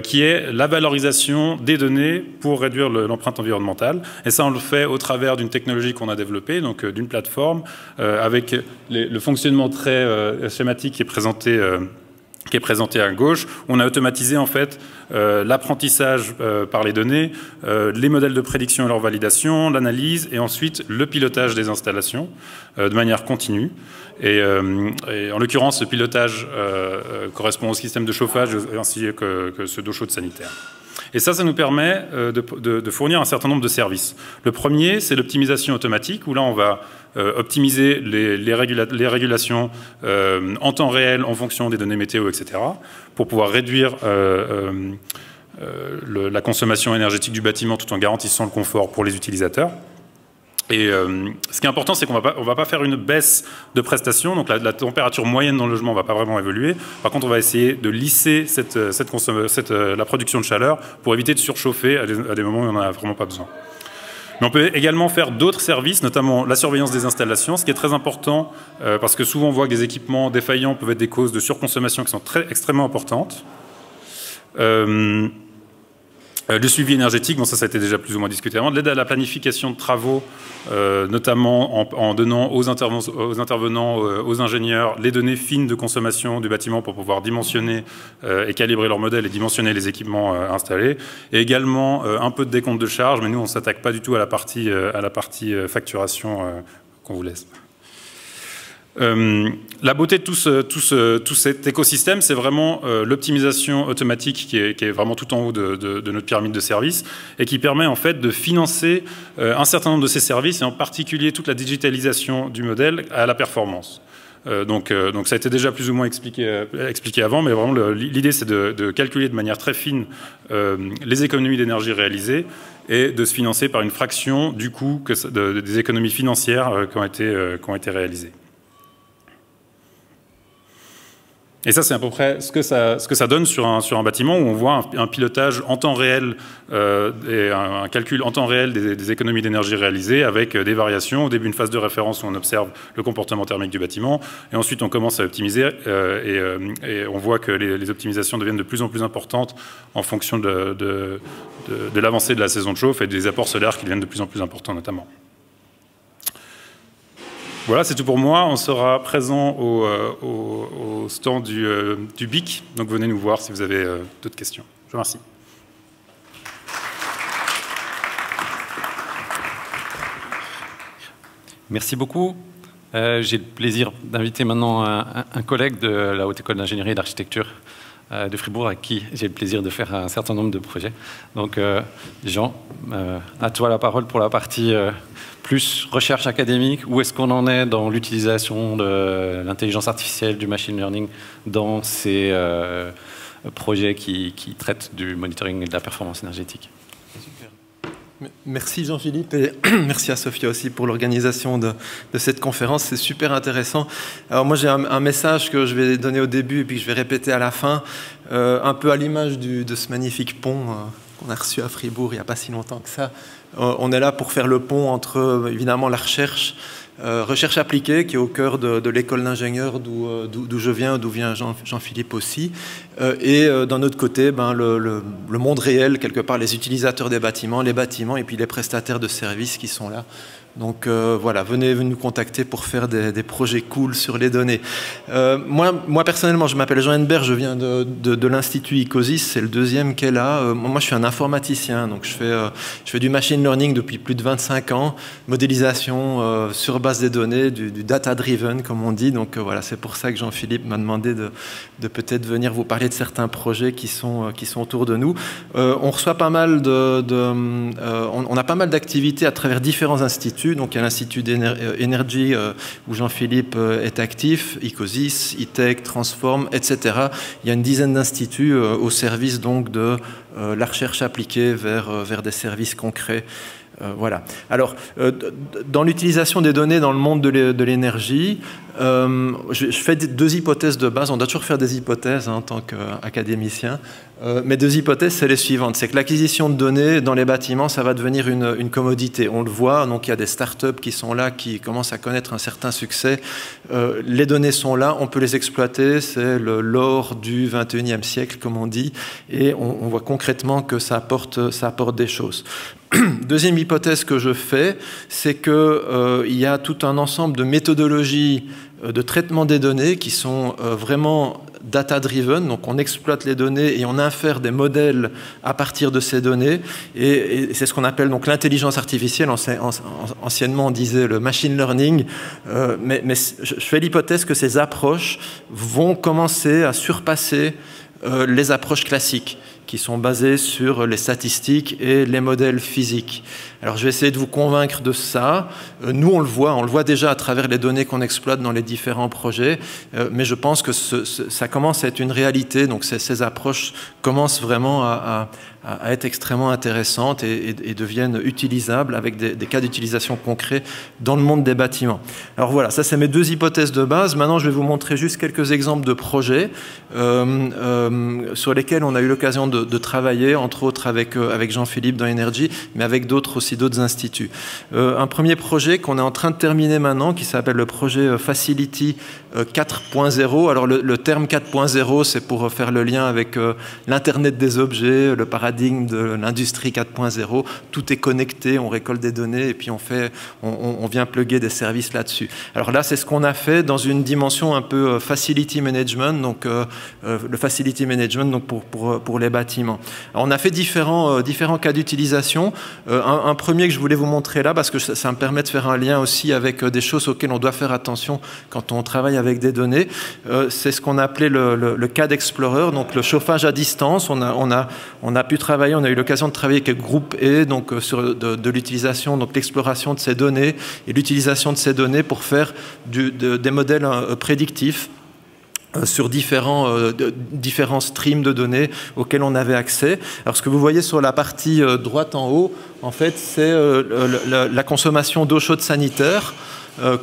qui est la valorisation des données pour réduire l'empreinte environnementale. Et ça, on le fait au travers d'une technologie qu'on a développée, donc d'une plateforme, avec le fonctionnement très schématique qui est présenté à gauche. On a automatisé en fait l'apprentissage par les données, les modèles de prédiction et leur validation, l'analyse et ensuite le pilotage des installations de manière continue. Et en l'occurrence, ce pilotage correspond au système de chauffage ainsi que ceux d'eau chaude sanitaire. Et ça nous permet de fournir un certain nombre de services. Le premier, c'est l'optimisation automatique, où là, on va optimiser les régulations en temps réel en fonction des données météo, etc., pour pouvoir réduire la consommation énergétique du bâtiment tout en garantissant le confort pour les utilisateurs. Et ce qui est important, c'est qu'on va pas faire une baisse de prestations, donc la température moyenne dans le logement ne va pas vraiment évoluer. Par contre, on va essayer de lisser la production de chaleur pour éviter de surchauffer à des moments où on n'en a vraiment pas besoin. Mais on peut également faire d'autres services, notamment la surveillance des installations, ce qui est très important parce que souvent on voit que des équipements défaillants peuvent être des causes de surconsommation qui sont extrêmement importantes. Le suivi énergétique, bon ça a été déjà plus ou moins discuté avant, de l'aide à la planification de travaux, notamment en donnant aux intervenants, aux ingénieurs, les données fines de consommation du bâtiment pour pouvoir dimensionner et calibrer leur modèle et dimensionner les équipements installés. Et également un peu de décompte de charges, mais nous on ne s'attaque pas du tout à la partie facturation qu'on vous laisse. La beauté de tout cet écosystème, c'est vraiment l'optimisation automatique qui est vraiment tout en haut de notre pyramide de services et qui permet en fait de financer un certain nombre de ces services et en particulier toute la digitalisation du modèle à la performance. Donc ça a été déjà plus ou moins expliqué avant, mais vraiment l'idée c'est de calculer de manière très fine les économies d'énergie réalisées et de se financer par une fraction du coût des économies financières qui ont été réalisées. Et ça, c'est à peu près ce que ça donne sur un bâtiment où on voit un pilotage en temps réel et un calcul en temps réel des économies d'énergie réalisées avec des variations. Au début, une phase de référence où on observe le comportement thermique du bâtiment. Et ensuite, on commence à optimiser et on voit que les optimisations deviennent de plus en plus importantes en fonction de l'avancée de la saison de chauffe et des apports solaires qui deviennent de plus en plus importants notamment. Voilà, c'est tout pour moi. On sera présent au stand du BIC. Donc venez nous voir si vous avez d'autres questions. Je vous remercie. Merci beaucoup. J'ai le plaisir d'inviter maintenant un collègue de la Haute École d'Ingénierie et d'Architecture de Fribourg, avec qui j'ai le plaisir de faire un certain nombre de projets. Donc, Jean, à toi la parole pour la partie plus recherche académique. Où est-ce qu'on en est dans l'utilisation de l'intelligence artificielle, du machine learning dans ces projets qui traitent du monitoring et de la performance énergétique? Merci Jean-Philippe et merci à Sophia aussi pour l'organisation de cette conférence, c'est super intéressant. Alors moi j'ai un message que je vais donner au début et puis que je vais répéter à la fin, un peu à l'image de ce magnifique pont qu'on a reçu à Fribourg il n'y a pas si longtemps que ça. On est là pour faire le pont entre évidemment la recherche appliquée qui est au cœur de l'école d'ingénieurs d'où je viens, d'où vient Jean-Philippe aussi, et d'un autre côté le monde réel, quelque part les utilisateurs des bâtiments, les bâtiments et puis les prestataires de services qui sont là. Donc voilà, venez nous contacter pour faire des projets cool sur les données. Moi personnellement, je m'appelle Jean Henbert, je viens de l'Institut ICOSIS, c'est le deuxième qu'est là. Moi je suis un informaticien, donc je fais du machine learning depuis plus de 25 ans, modélisation sur base des données, du data-driven comme on dit. Donc voilà, c'est pour ça que Jean-Philippe m'a demandé de peut-être venir vous parler de certains projets qui sont autour de nous. On reçoit pas mal on a pas mal d'activités à travers différents instituts. Donc il y a l'Institut d'Energy où Jean-Philippe est actif, ICOSIS, ITEC, Transform, etc. Il y a une dizaine d'instituts au service donc de la recherche appliquée vers des services concrets. Voilà. Alors, dans l'utilisation des données dans le monde de l'énergie, je fais deux hypothèses de base. On doit toujours faire des hypothèses en tant qu'académicien. Mes deux hypothèses, c'est les suivantes. C'est que l'acquisition de données dans les bâtiments, ça va devenir une commodité. On le voit, donc il y a des startups qui sont là, qui commencent à connaître un certain succès. Les données sont là, on peut les exploiter. C'est l'or du 21e siècle, comme on dit. Et on voit concrètement que ça apporte des choses. Deuxième hypothèse que je fais, c'est qu'il y a tout un ensemble de méthodologies de traitement des données qui sont vraiment data-driven, donc on exploite les données et on infère des modèles à partir de ces données, et c'est ce qu'on appelle donc l'intelligence artificielle. Anciennement on disait le machine learning, mais je fais l'hypothèse que ces approches vont commencer à surpasser les approches classiques qui sont basées sur les statistiques et les modèles physiques. Alors je vais essayer de vous convaincre de ça. Nous on le voit déjà à travers les données qu'on exploite dans les différents projets, mais je pense que ça commence à être une réalité, donc ces approches commencent vraiment à être extrêmement intéressantes et deviennent utilisables avec des cas d'utilisation concrets dans le monde des bâtiments. Alors voilà, ça c'est mes deux hypothèses de base. Maintenant je vais vous montrer juste quelques exemples de projets sur lesquels on a eu l'occasion de travailler, entre autres avec Jean-Philippe dans Energy, mais avec d'autres instituts. Un premier projet qu'on est en train de terminer maintenant, qui s'appelle le projet Facility 4.0. Alors le terme 4.0, c'est pour faire le lien avec l'Internet des objets, le paradigme de l'industrie 4.0. Tout est connecté, on récolte des données et puis on vient plugger des services là-dessus. Alors là, c'est ce qu'on a fait dans une dimension un peu facility management, donc le facility management donc pour les bâtiments. Alors, on a fait différents cas d'utilisation. Un premier que je voulais vous montrer là, parce que ça me permet de faire un lien aussi avec des choses auxquelles on doit faire attention quand on travaille avec des données. C'est ce qu'on a appelé le CAD Explorer, donc le chauffage à distance. On a pu travailler, on a eu l'occasion de travailler avec Groupe E, donc sur de l'utilisation, donc l'exploration de ces données et l'utilisation de ces données pour faire des modèles prédictifs sur différents streams de données auxquels on avait accès. Alors ce que vous voyez sur la partie droite en haut, en fait, c'est la consommation d'eau chaude sanitaire.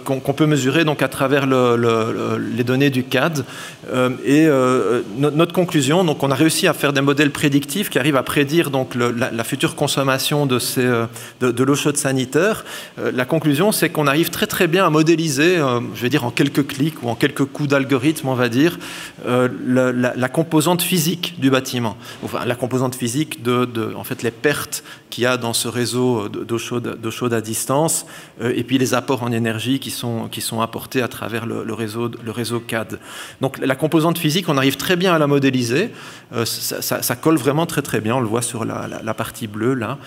qu'on peut mesurer donc à travers les données du CAD. Notre conclusion, donc on a réussi à faire des modèles prédictifs qui arrivent à prédire donc la future consommation de l'eau chaude sanitaire. La conclusion, c'est qu'on arrive très très bien à modéliser, je vais dire en quelques clics ou en quelques coups d'algorithme, on va dire, la composante physique du bâtiment, enfin la composante physique en fait les pertes qu'il y a dans ce réseau d'eau chaude à distance, et puis les apports en énergie qui sont apportés à travers le réseau CAD. Donc la composante physique, on arrive très bien à la modéliser, ça colle vraiment très très bien, on le voit sur la partie bleue là.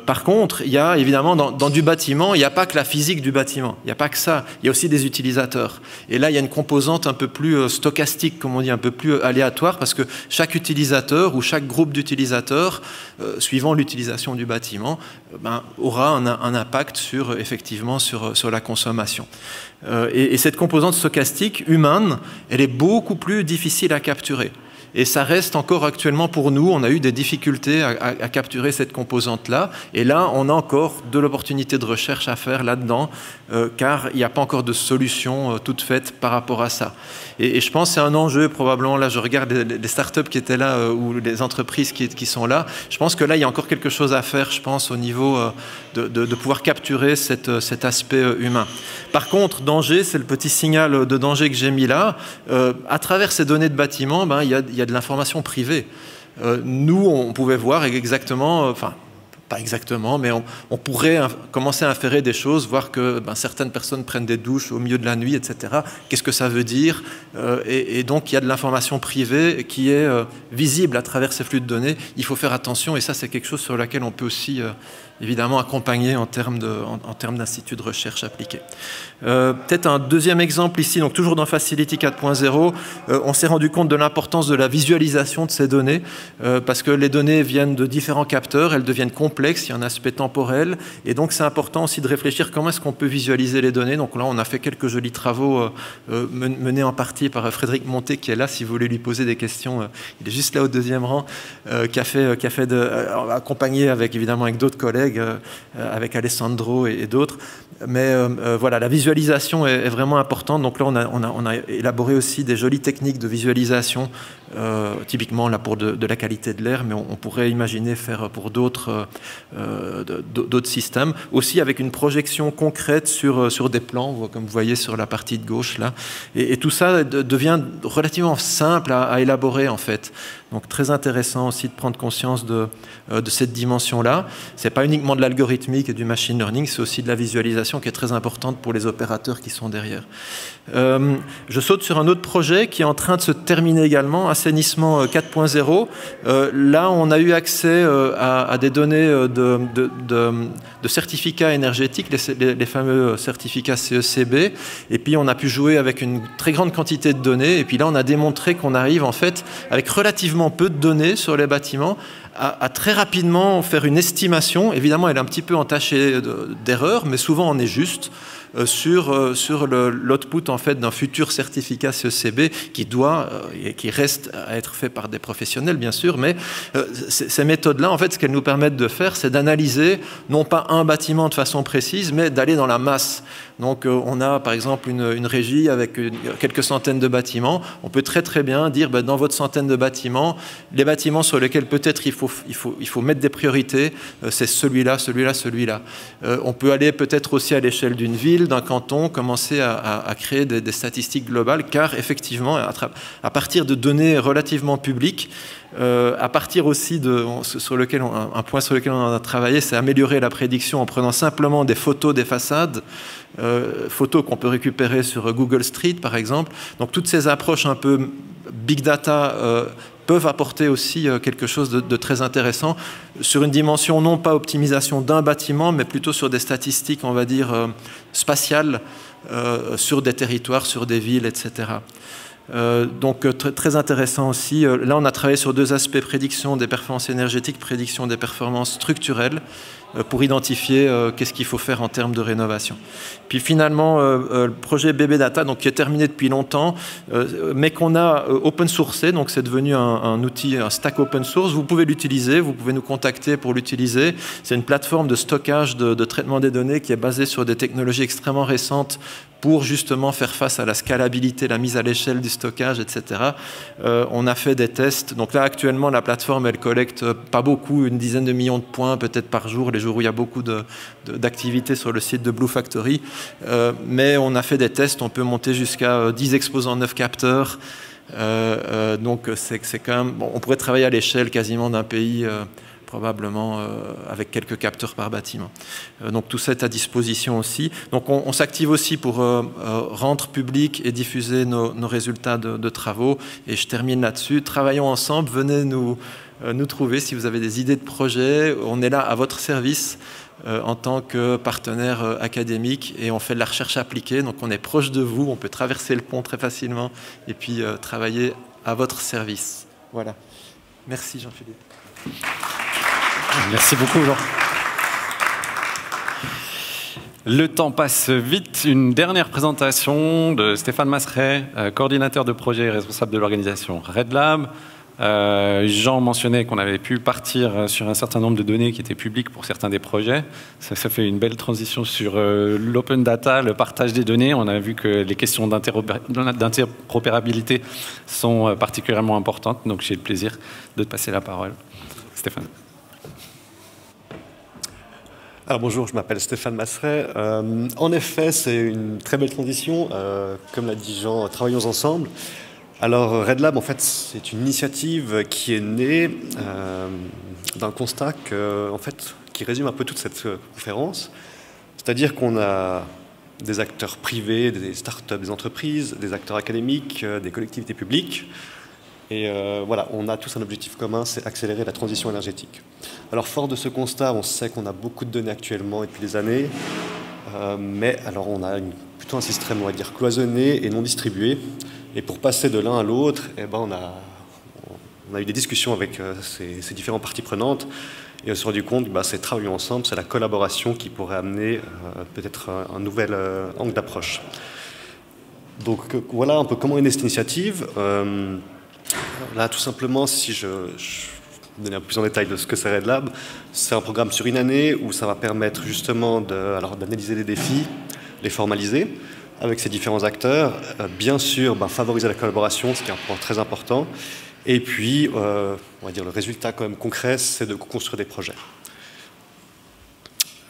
Par contre, il y a évidemment dans du bâtiment, il n'y a pas que la physique du bâtiment, il n'y a pas que ça, il y a aussi des utilisateurs. Et là, il y a une composante un peu plus stochastique, comme on dit, un peu plus aléatoire, parce que chaque utilisateur ou chaque groupe d'utilisateurs, suivant l'utilisation du bâtiment, aura un impact effectivement sur la consommation. Et cette composante stochastique humaine, elle est beaucoup plus difficile à capturer. Et ça reste encore actuellement pour nous, on a eu des difficultés à capturer cette composante-là. Et là, on a encore de l'opportunité de recherche à faire là-dedans, car il n'y a pas encore de solution toute faite par rapport à ça. Et je pense que c'est un enjeu probablement, là je regarde les startups qui étaient là, ou les entreprises qui sont là, je pense que là il y a encore quelque chose à faire, je pense, au niveau de pouvoir capturer cet aspect humain. Par contre, danger, c'est le petit signal de danger que j'ai mis là. À travers ces données de bâtiment, il y a de l'information privée. Nous, on pouvait voir exactement, enfin, pas exactement, mais on pourrait commencer à inférer des choses, voir que certaines personnes prennent des douches au milieu de la nuit, etc. Qu'est-ce que ça veut dire? Et donc, il y a de l'information privée qui est visible à travers ces flux de données. Il faut faire attention, et ça, c'est quelque chose sur lequel on peut aussi évidemment accompagner en termes d'instituts de recherche appliqués. Peut-être un deuxième exemple ici, donc toujours dans Facility 4.0, on s'est rendu compte de l'importance de la visualisation de ces données, parce que les données viennent de différents capteurs, elles deviennent complexes, il y a un aspect temporel, et donc c'est important aussi de réfléchir comment est-ce qu'on peut visualiser les données. Donc là, on a fait quelques jolis travaux menés en partie par Frédéric Monté, qui est là, si vous voulez lui poser des questions, il est juste là au deuxième rang, qui a fait accompagné évidemment avec d'autres collègues, avec Alessandro et d'autres. Mais voilà, la visualisation est vraiment importante. Donc là, on a élaboré aussi des jolies techniques de visualisation, typiquement là pour de la qualité de l'air, mais on pourrait imaginer faire pour d'autres systèmes, aussi avec une projection concrète sur des plans, comme vous voyez sur la partie de gauche là. Et tout ça devient relativement simple à élaborer en fait. Donc très intéressant aussi de prendre conscience de cette dimension-là. Ce n'est pas uniquement de l'algorithmique et du machine learning, c'est aussi de la visualisation qui est très importante pour les opérateurs qui sont derrière. Je saute sur un autre projet qui est en train de se terminer également, Assainissement 4.0. Là, on a eu accès à des données de certificats énergétiques, les fameux certificats CECB, et puis on a pu jouer avec une très grande quantité de données, et puis là, on a démontré qu'on arrive en fait, avec relativement peu de données sur les bâtiments, à très rapidement faire une estimation. Évidemment, elle est un petit peu entachée d'erreurs, mais souvent on est juste sur l'output en fait d'un futur certificat CECB qui reste à être fait par des professionnels bien sûr, mais ces méthodes-là en fait ce qu'elles nous permettent de faire, c'est d'analyser non pas un bâtiment de façon précise, mais d'aller dans la masse. Donc on a par exemple une régie avec quelques centaines de bâtiments. On peut très très bien dire dans votre centaine de bâtiments, les bâtiments sur lesquels peut-être il faut mettre des priorités, c'est celui-là, celui-là, celui-là. On peut aller peut-être aussi à l'échelle d'une ville, d'un canton, commencer à créer des statistiques globales, car effectivement, à partir de données relativement publiques, à partir aussi un point sur lequel on a travaillé, c'est améliorer la prédiction en prenant simplement des photos des façades, photos qu'on peut récupérer sur Google Street par exemple. Donc toutes ces approches un peu big data peuvent apporter aussi quelque chose de très intéressant sur une dimension non pas optimisation d'un bâtiment, mais plutôt sur des statistiques, on va dire, spatiales, sur des territoires, sur des villes, etc. Donc très intéressant aussi. Là, on a travaillé sur deux aspects, prédiction des performances énergétiques, prédiction des performances structurelles. pour identifier qu'est-ce qu'il faut faire en termes de rénovation. Puis finalement, le projet BB Data, donc, qui est terminé depuis longtemps, mais qu'on a open sourcé, donc c'est devenu un outil, un stack open source. Vous pouvez l'utiliser, vous pouvez nous contacter pour l'utiliser. C'est une plateforme de stockage, de traitement des données qui est basée sur des technologies extrêmement récentes pour justement faire face à la scalabilité, la mise à l'échelle du stockage, etc. On a fait des tests. Donc là, actuellement, la plateforme, elle collecte pas beaucoup, une dizaine de millions de points peut-être par jour, les jours où il y a beaucoup d'activités sur le site de Blue Factory. Mais on a fait des tests, on peut monter jusqu'à 10 exposants, 9 capteurs. Donc c'est quand même... Bon, on pourrait travailler à l'échelle quasiment d'un pays... probablement avec quelques capteurs par bâtiment. Donc tout ça est à disposition aussi. Donc on s'active aussi pour rendre public et diffuser nos résultats de travaux. Et je termine là-dessus. Travaillons ensemble, venez nous trouver si vous avez des idées de projets. On est là à votre service en tant que partenaire académique et on fait de la recherche appliquée. Donc on est proche de vous, on peut traverser le pont très facilement et puis travailler à votre service. Voilà. Merci Jean-Philippe. Merci beaucoup, Jean. Le temps passe vite. Une dernière présentation de Stéphane Masseret, coordinateur de projet et responsable de l'organisation Red Lab. Jean mentionnait qu'on avait pu partir sur un certain nombre de données qui étaient publiques pour certains des projets. Ça fait une belle transition sur l'open data, le partage des données. On a vu que les questions d'interopérabilité sont particulièrement importantes. Donc j'ai le plaisir de te passer la parole. Stéphane. Alors bonjour, je m'appelle Stéphane Masseret. En effet, c'est une très belle transition. Comme l'a dit Jean, travaillons ensemble. Alors Red Lab, en fait, c'est une initiative qui est née d'un constat qui résume un peu toute cette conférence. C'est-à-dire qu'on a des acteurs privés, des startups, des entreprises, des acteurs académiques, des collectivités publiques. Et voilà, on a tous un objectif commun, c'est accélérer la transition énergétique. Alors, fort de ce constat, on sait qu'on a beaucoup de données actuellement et depuis des années, mais alors on a plutôt un système, on va dire, cloisonné et non distribué. Et pour passer de l'un à l'autre, eh ben, on a eu des discussions avec ces différentes parties prenantes et on s'est rendu compte que c'est travaillons ensemble, c'est la collaboration qui pourrait amener peut-être un nouvel angle d'approche. Donc voilà un peu comment est née cette initiative. Là, tout simplement, si je donner un peu plus en détail de ce que c'est Red Lab, c'est un programme sur une année où ça va permettre justement d'analyser les défis, les formaliser avec ces différents acteurs, bien sûr favoriser la collaboration, ce qui est un point très important, et puis on va dire le résultat quand même concret, c'est de construire des projets.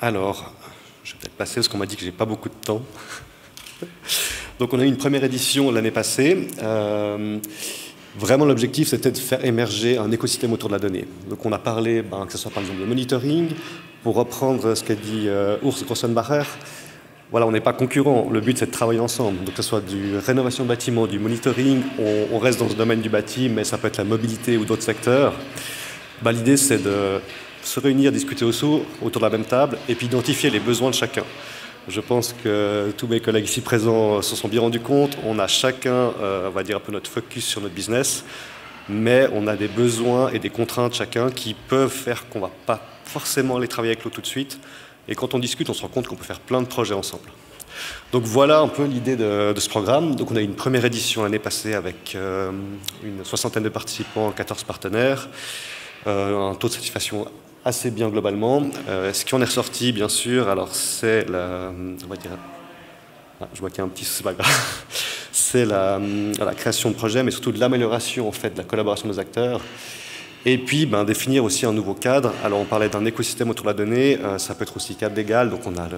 Alors, je vais peut-être passer parce qu'on m'a dit que j'ai pas beaucoup de temps. Donc on a eu une première édition l'année passée. Vraiment, l'objectif, c'était de faire émerger un écosystème autour de la donnée. Donc, on a parlé, que ce soit par exemple de monitoring, pour reprendre ce qu'a dit Urs Grossenbacher. Voilà, on n'est pas concurrents. Le but, c'est de travailler ensemble. Donc, que ce soit du rénovation de bâtiments, du monitoring, on reste dans ce domaine du bâti, mais ça peut être la mobilité ou d'autres secteurs. L'idée, c'est de se réunir, discuter autour de la même table et puis identifier les besoins de chacun. Je pense que tous mes collègues ici présents se sont bien rendus compte. On a chacun, on va dire, un peu notre focus sur notre business, mais on a des besoins et des contraintes chacun qui peuvent faire qu'on ne va pas forcément aller travailler avec l'autre tout de suite. Et quand on discute, on se rend compte qu'on peut faire plein de projets ensemble. Donc voilà un peu l'idée de ce programme. Donc on a eu une première édition l'année passée avec une soixantaine de participants, 14 partenaires, un taux de satisfaction assez bien globalement. Ce qui en est ressorti, bien sûr, alors c'est on va dire, je vois qu'il y a un petit, c'est pas grave, c'est la création de projets, mais surtout de l'amélioration en fait de la collaboration des acteurs. Et puis définir aussi un nouveau cadre. Alors on parlait d'un écosystème autour de la donnée, ça peut être aussi cadre légal, donc on a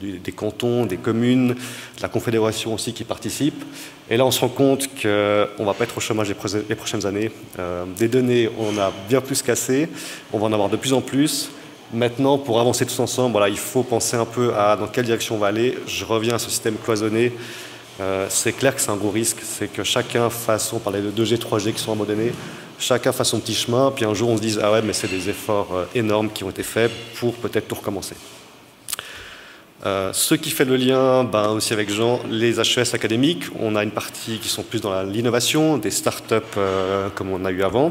des cantons, des communes, de la confédération aussi qui participent. Et là on se rend compte qu'on ne va pas être au chômage les prochaines années. Des données, on a bien plus qu'assez, on va en avoir de plus en plus. Maintenant, pour avancer tous ensemble, il faut penser un peu à dans quelle direction on va aller. Je reviens à ce système cloisonné. C'est clair que c'est un gros risque, c'est que chacun fasse, on parlait de 2G, 3G qui sont à un moment donné, chacun fasse son petit chemin, puis un jour on se dise « Ah ouais, mais c'est des efforts énormes qui ont été faits pour peut-être tout recommencer ». Ce qui fait le lien aussi avec Jean, les HES académiques, on a une partie qui sont plus dans l'innovation, des startups comme on a eu avant,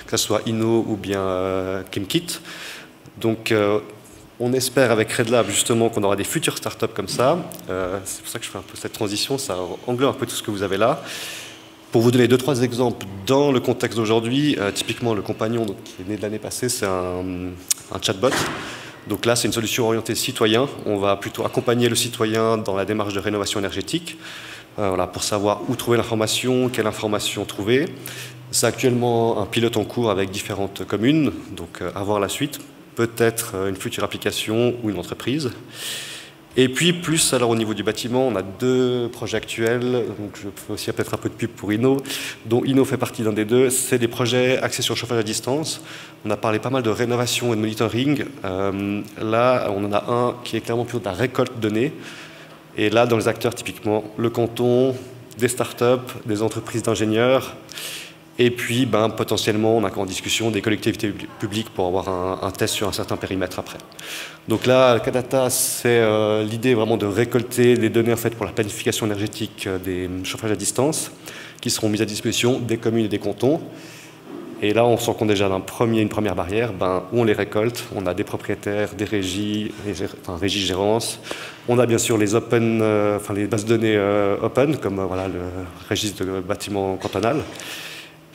que ce soit Inno ou bien KimKit. Donc On espère avec RedLab justement qu'on aura des futures startups comme ça. C'est pour ça que je fais un peu cette transition, ça englobe un peu tout ce que vous avez là. Pour vous donner 2-3 exemples dans le contexte d'aujourd'hui, typiquement le Compagnon, donc, qui est né de l'année passée, c'est un chatbot. Donc là, c'est une solution orientée citoyen. On va plutôt accompagner le citoyen dans la démarche de rénovation énergétique, voilà, pour savoir où trouver l'information, quelle information trouver. C'est actuellement un pilote en cours avec différentes communes, donc à voir la suite. Peut-être une future application ou une entreprise. Et puis, plus alors au niveau du bâtiment, on a 2 projets actuels. Donc je fais aussi peut-être un peu de pub pour Inno, dont Inno fait partie d'un des 2. C'est des projets axés sur le chauffage à distance. On a parlé pas mal de rénovation et de monitoring. Là, on en a un qui est clairement plutôt de la récolte de données. Et là, dans les acteurs, typiquement, le canton, des startups, des entreprises d'ingénieurs. Et puis, potentiellement, on a en discussion des collectivités publiques pour avoir un test sur un certain périmètre après. Donc là, Kadata, c'est l'idée vraiment de récolter des données en fait, pour la planification énergétique des chauffages à distance, qui seront mises à disposition des communes et des cantons. Et là, on se rend compte déjà d'une première barrière, où on les récolte. On a des propriétaires, des régies, régie-gérance. On a bien sûr les les bases de données open, comme voilà, le registre de bâtiment cantonal.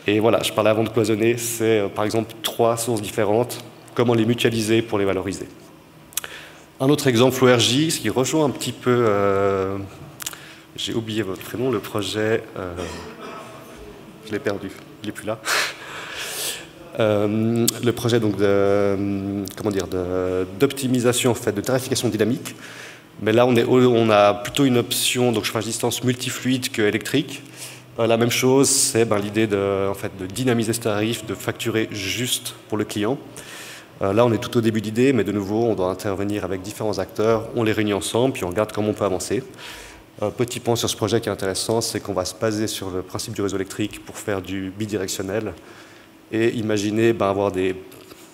Et voilà, je parlais avant de cloisonner, c'est par exemple 3 sources différentes, comment les mutualiser pour les valoriser. Un autre exemple, FlowRJ, ce qui rejoint un petit peu, j'ai oublié votre prénom, le projet, je l'ai perdu, il n'est plus là. Le projet donc d'optimisation en fait, de tarification dynamique. Mais là, on a plutôt une option, donc chauffage à distance multifluide qu'électrique. La même chose, c'est l'idée de dynamiser ce tarif, de facturer juste pour le client. Là, on est tout au début d'idée, mais de nouveau, on doit intervenir avec différents acteurs, on les réunit ensemble, puis on regarde comment on peut avancer. Petit point sur ce projet qui est intéressant, c'est qu'on va se baser sur le principe du réseau électrique pour faire du bidirectionnel et imaginer avoir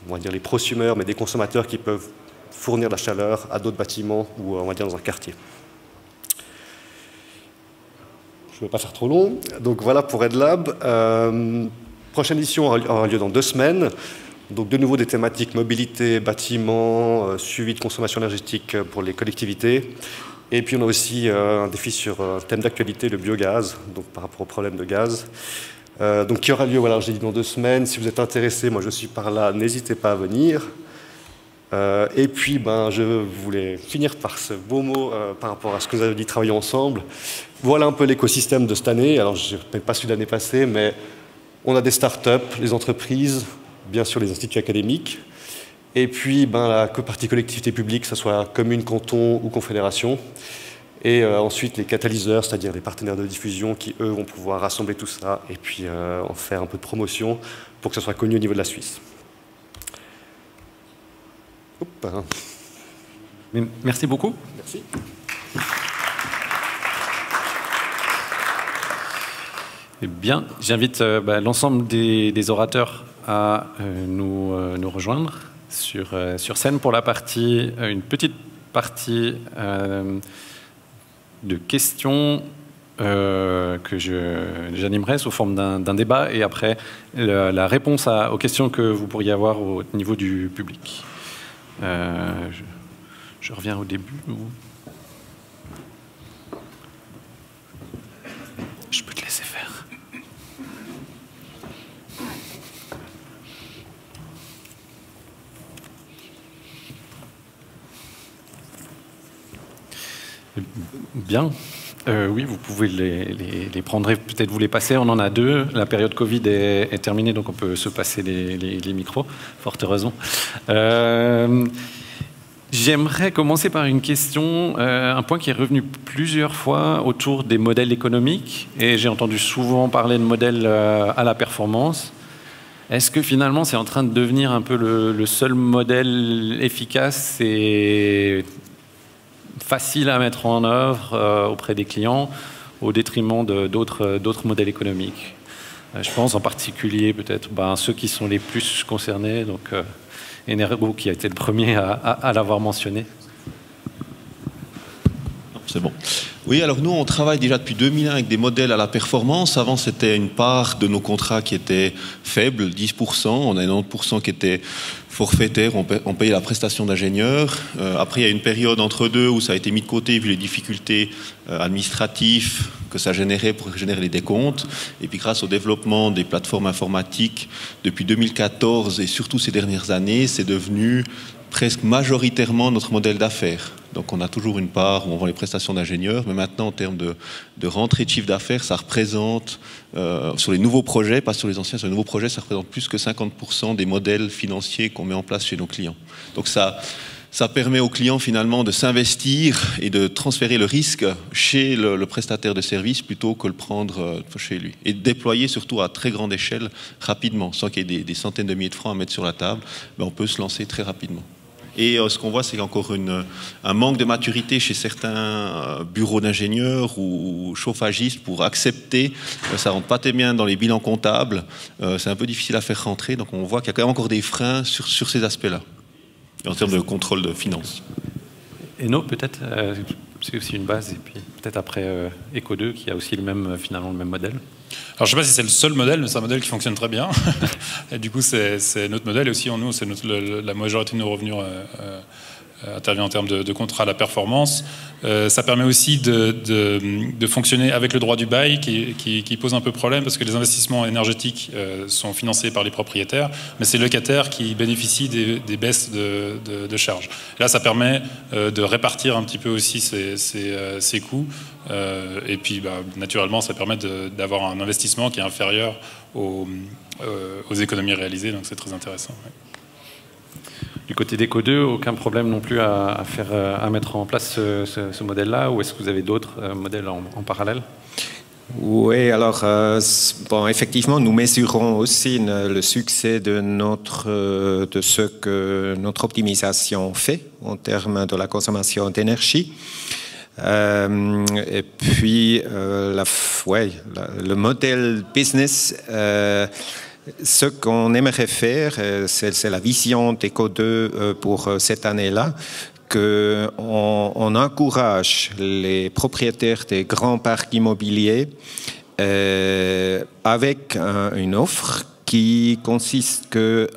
on va dire les prosumeurs, mais des consommateurs qui peuvent fournir de la chaleur à d'autres bâtiments ou on va dire dans un quartier. Je ne vais pas faire trop long. Donc voilà pour RedLab. Prochaine édition aura lieu dans 2 semaines. Donc de nouveau des thématiques mobilité, bâtiment, suivi de consommation énergétique pour les collectivités. Et puis on a aussi un défi sur un thème d'actualité, le biogaz, donc par rapport au problème de gaz. Donc qui aura lieu, voilà, j'ai dit dans 2 semaines. Si vous êtes intéressé, moi je suis par là, n'hésitez pas à venir. Et puis, je voulais finir par ce beau mot par rapport à ce que vous avez dit, travailler ensemble. Voilà un peu l'écosystème de cette année. Alors, je ne pas celui de l'année passée, mais on a des startups, les entreprises, bien sûr les instituts académiques, et puis la partie collectivité publique, que ce soit commune, canton ou confédération. Et ensuite, les catalyseurs, c'est-à-dire les partenaires de diffusion qui, eux, vont pouvoir rassembler tout ça et puis en faire un peu de promotion pour que ce soit connu au niveau de la Suisse. Merci beaucoup. Merci. Eh bien, j'invite l'ensemble des orateurs à nous rejoindre sur scène pour une petite partie de questions que j'animerai sous forme d'un débat et après la réponse aux questions que vous pourriez avoir au niveau du public. Je reviens au début. Je peux te laisser faire. Bien. Oui, vous pouvez les prendre, peut-être vous les passer. On en a 2. La période Covid est terminée, donc on peut se passer les micros, fort heureusement. J'aimerais commencer par une question, un point qui est revenu plusieurs fois autour des modèles économiques, et j'ai entendu souvent parler de modèles à la performance. Est-ce que finalement c'est en train de devenir un peu le seul modèle efficace et facile à mettre en œuvre auprès des clients au détriment d'autres modèles économiques? Je pense en particulier peut-être ceux qui sont les plus concernés, donc Energo qui a été le premier à l'avoir mentionné. C'est bon. Oui, alors nous, on travaille déjà depuis 2001 avec des modèles à la performance. Avant, c'était une part de nos contrats qui était faible, 10%. On a 90% qui était forfaitaire, on payait la prestation d'ingénieur. Après, il y a une période entre deux où ça a été mis de côté vu les difficultés administratives que ça générait pour générer les décomptes. Et puis grâce au développement des plateformes informatiques, depuis 2014 et surtout ces dernières années, c'est devenu presque majoritairement notre modèle d'affaires. Donc on a toujours une part où on vend les prestations d'ingénieurs, mais maintenant en termes de rentrée de chiffre d'affaires, ça représente, sur les nouveaux projets, pas sur les anciens, sur les nouveaux projets, ça représente plus que 50% des modèles financiers qu'on met en place chez nos clients. Donc ça permet aux clients finalement de s'investir et de transférer le risque chez le prestataire de service plutôt que le prendre chez lui. Et de déployer surtout à très grande échelle rapidement, sans qu'il y ait des centaines de milliers de francs à mettre sur la table, ben on peut se lancer très rapidement. Et ce qu'on voit, c'est qu'il y a encore un manque de maturité chez certains bureaux d'ingénieurs ou chauffagistes pour accepter. Ça ne rentre pas très bien dans les bilans comptables. C'est un peu difficile à faire rentrer. Donc on voit qu'il y a quand même encore des freins sur ces aspects-là, en termes de contrôle de finances. Eno, peut-être, c'est aussi une base. Et puis peut-être après Eco2, qui a aussi finalement le même modèle. Alors, je ne sais pas si c'est le seul modèle, mais c'est un modèle qui fonctionne très bien. Et du coup, c'est notre modèle. Et aussi, en nous, c'est la majorité de nos revenus intervient en termes de contrat à la performance. Ça permet aussi de fonctionner avec le droit du bail qui pose un peu problème parce que les investissements énergétiques sont financés par les propriétaires, mais c'est le locataire qui bénéficie des baisses de charges. Là, ça permet de répartir un petit peu aussi ces coûts et puis naturellement, ça permet d'avoir un investissement qui est inférieur aux économies réalisées, donc c'est très intéressant. Ouais. Du côté d'Eco2, aucun problème non plus à mettre en place ce modèle-là, ou est-ce que vous avez d'autres modèles en parallèle? Oui, alors bon, effectivement, nous mesurons aussi le succès de ce que notre optimisation fait en termes de la consommation d'énergie. Et puis, le modèle business. Ce qu'on aimerait faire, c'est la vision d'Eco2 pour cette année-là, qu'on encourage les propriétaires des grands parcs immobiliers avec une offre qui consiste que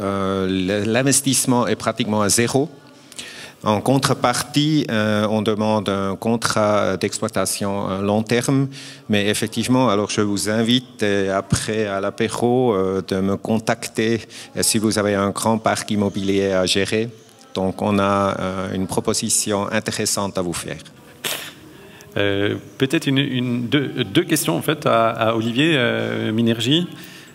l'investissement est pratiquement à zéro. En contrepartie, on demande un contrat d'exploitation à long terme, mais effectivement, alors je vous invite après à l'apéro de me contacter si vous avez un grand parc immobilier à gérer. Donc on a une proposition intéressante à vous faire. Peut-être deux questions en fait à Olivier Minergie.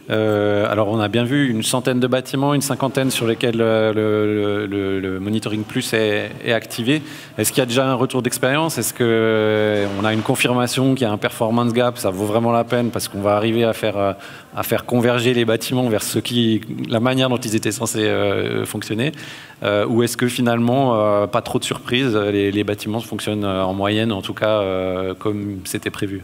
Alors on a bien vu une centaine de bâtiments, une cinquantaine sur lesquels le Monitoring Plus est activé. Est-ce qu'il y a déjà un retour d'expérience? Est-ce qu'on a une confirmation qu'il y a un performance gap? Ça vaut vraiment la peine parce qu'on va arriver à faire converger les bâtiments vers la manière dont ils étaient censés fonctionner? Ou est-ce que finalement, pas trop de surprises, les bâtiments fonctionnent en moyenne, en tout cas comme c'était prévu?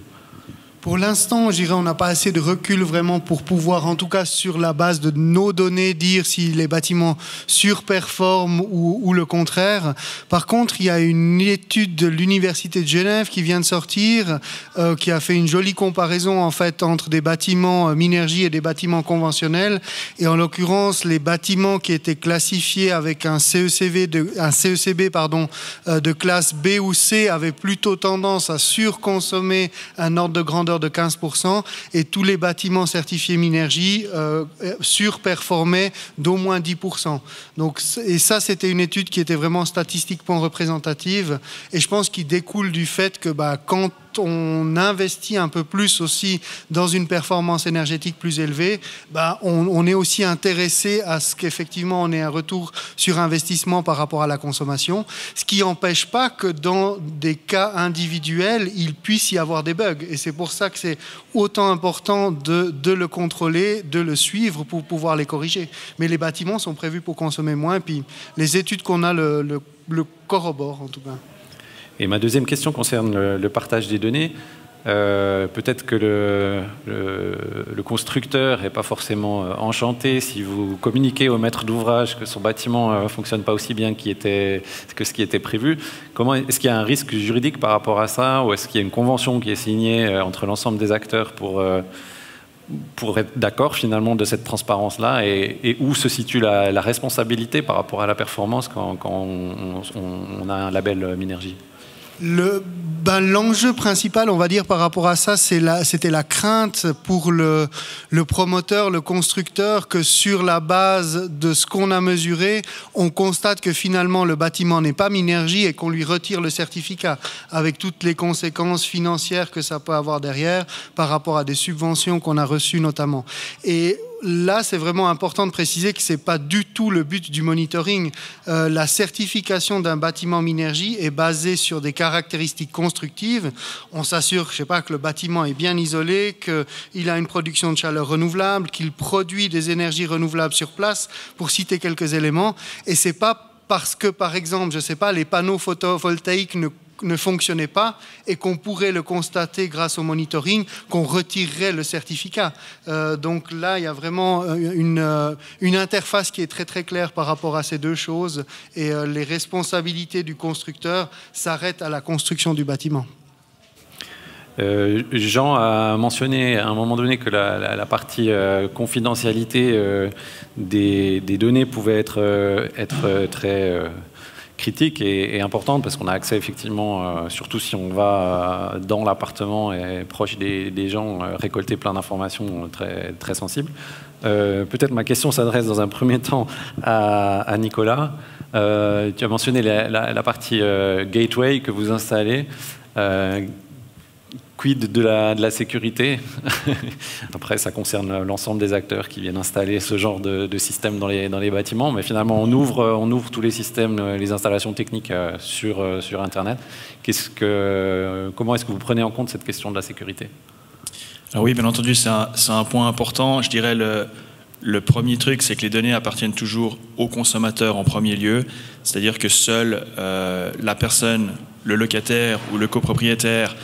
Pour l'instant, je dirais, on n'a pas assez de recul vraiment pour pouvoir, en tout cas sur la base de nos données, dire si les bâtiments surperforment ou le contraire. Par contre, il y a une étude de l'Université de Genève qui vient de sortir, qui a fait une jolie comparaison en fait entre des bâtiments Minergie et des bâtiments conventionnels. Et en l'occurrence, les bâtiments qui étaient classifiés avec un CECB de classe B ou C avaient plutôt tendance à surconsommer un ordre de grandeur de 15%, et tous les bâtiments certifiés Minergie surperformaient d'au moins 10%. Donc, et ça, c'était une étude qui était vraiment statistiquement représentative, et je pense qu'il découle du fait que quand on investit un peu plus aussi dans une performance énergétique plus élevée, on est aussi intéressé à ce qu'effectivement on ait un retour sur investissement par rapport à la consommation, ce qui n'empêche pas que dans des cas individuels, il puisse y avoir des bugs. Et c'est pour ça que c'est autant important de le contrôler, de le suivre pour pouvoir les corriger. Mais les bâtiments sont prévus pour consommer moins, puis les études qu'on a le corroborent en tout cas. Et ma deuxième question concerne le partage des données. Peut-être que le constructeur n'est pas forcément enchanté si vous communiquez au maître d'ouvrage que son bâtiment ne fonctionne pas aussi bien que ce qui était prévu. Est-ce qu'il y a un risque juridique par rapport à ça, ou est-ce qu'il y a une convention qui est signée entre l'ensemble des acteurs pour être d'accord finalement de cette transparence-là, et où se situe la responsabilité par rapport à la performance quand on a un label Minergie? L'enjeu principal, on va dire, par rapport à ça, c'était la crainte pour le promoteur, le constructeur, que sur la base de ce qu'on a mesuré, on constate que finalement le bâtiment n'est pas Minergie et qu'on lui retire le certificat, avec toutes les conséquences financières que ça peut avoir derrière par rapport à des subventions qu'on a reçues notamment. Et là, c'est vraiment important de préciser que ce n'est pas du tout le but du monitoring. La certification d'un bâtiment Minergie est basée sur des caractéristiques constructives. On s'assure, je sais pas, que le bâtiment est bien isolé, qu'il a une production de chaleur renouvelable, qu'il produit des énergies renouvelables sur place, pour citer quelques éléments. Et ce n'est pas parce que, par exemple, je sais pas, les panneaux photovoltaïques ne fonctionnait pas et qu'on pourrait le constater grâce au monitoring, qu'on retirerait le certificat. Donc là, il y a vraiment une interface qui est très très claire par rapport à ces deux choses, et les responsabilités du constructeur s'arrêtent à la construction du bâtiment. Jean a mentionné à un moment donné que la partie confidentialité des données pouvait être très critique et importante, parce qu'on a accès effectivement, surtout si on va dans l'appartement et proche des gens, récolter plein d'informations très, très sensibles. Peut-être ma question s'adresse dans un premier temps à Nicolas. Tu as mentionné la partie gateway que vous installez. Quid de la sécurité? Après, ça concerne l'ensemble des acteurs qui viennent installer ce genre de système dans les bâtiments, mais finalement, on ouvre tous les systèmes, les installations techniques sur Internet. Comment est-ce que vous prenez en compte cette question de la sécurité? Alors oui, bien entendu, c'est un point important. Je dirais le premier truc, c'est que les données appartiennent toujours au consommateur en premier lieu, c'est-à-dire que seule la personne, le locataire ou le copropriétaire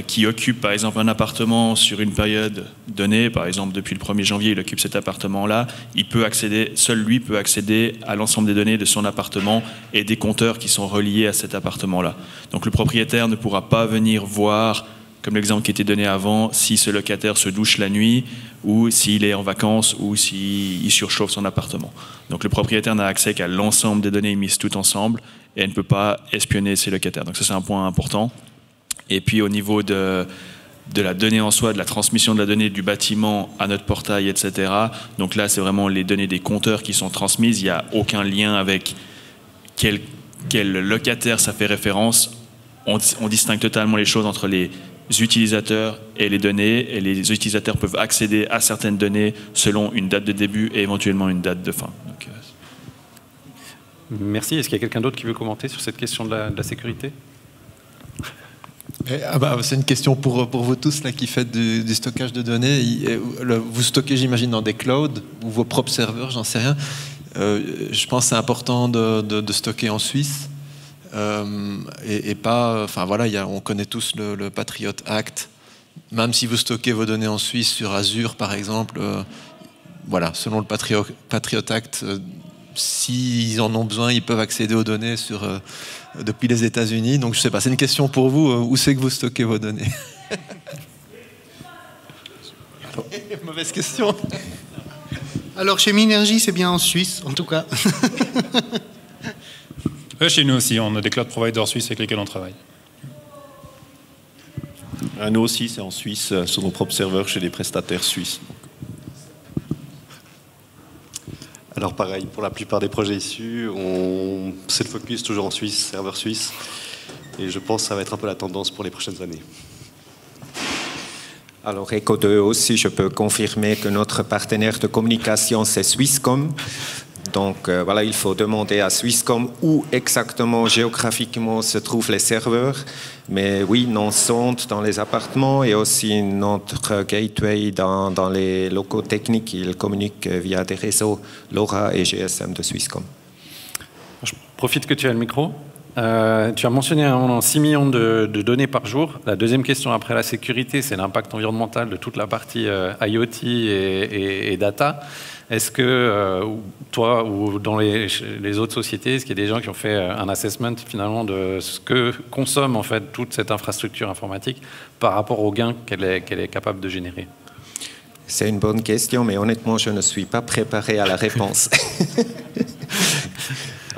qui occupe par exemple un appartement sur une période donnée, par exemple depuis le 1er janvier il occupe cet appartement-là, seul lui peut accéder à l'ensemble des données de son appartement et des compteurs qui sont reliés à cet appartement-là. Donc le propriétaire ne pourra pas venir voir, comme l'exemple qui était donné avant, si ce locataire se douche la nuit, ou s'il est en vacances, ou s'il surchauffe son appartement. Donc le propriétaire n'a accès qu'à l'ensemble des données mises toutes ensemble, et elle ne peut pas espionner ses locataires. Donc ça, c'est un point important. Et puis au niveau de la donnée en soi, de la transmission de la donnée du bâtiment à notre portail, etc. Donc là, c'est vraiment les données des compteurs qui sont transmises. Il n'y a aucun lien avec quel locataire ça fait référence. On distingue totalement les choses entre les utilisateurs et les données. Et les utilisateurs peuvent accéder à certaines données selon une date de début et éventuellement une date de fin. Donc, merci. Est-ce qu'il y a quelqu'un d'autre qui veut commenter sur cette question de la sécurité? C'est une question pour vous tous là, qui faites du stockage de données. Vous stockez, j'imagine, dans des clouds ou vos propres serveurs, j'en sais rien. Je pense que c'est important de stocker en Suisse. Et pas... Enfin voilà, on connaît tous le Patriot Act. Même si vous stockez vos données en Suisse sur Azure, par exemple, voilà, selon le Patriot Act, s'ils en ont besoin, ils peuvent accéder aux données depuis les États-Unis. Donc je ne sais pas, c'est une question pour vous. Où c'est que vous stockez vos données? Mauvaise question. Alors chez Minergie, c'est bien en Suisse, en tout cas. Chez nous aussi, on a des cloud providers suisses avec lesquels on travaille. Nous aussi, c'est en Suisse, sur nos propres serveurs, chez des prestataires suisses. Alors pareil, pour la plupart des projets issus, c'est le focus toujours en Suisse, serveur suisse. Et je pense que ça va être un peu la tendance pour les prochaines années. Alors Eco2 aussi, je peux confirmer que notre partenaire de communication, c'est Swisscom. Donc voilà, il faut demander à Swisscom où exactement géographiquement se trouvent les serveurs. Mais oui, nos sondes dans les appartements et aussi notre gateway dans les locaux techniques, ils communiquent via des réseaux LoRa et GSM de Swisscom. Je profite que tu as le micro. Tu as mentionné 6 millions de données par jour. La deuxième question après la sécurité, c'est l'impact environnemental de toute la partie IoT et data. Est-ce que toi ou dans les autres sociétés, est-ce qu'il y a des gens qui ont fait un assessment finalement de ce que consomme en fait toute cette infrastructure informatique par rapport aux gains qu'elle est capable de générer? C'est une bonne question, mais honnêtement, je ne suis pas préparé à la réponse.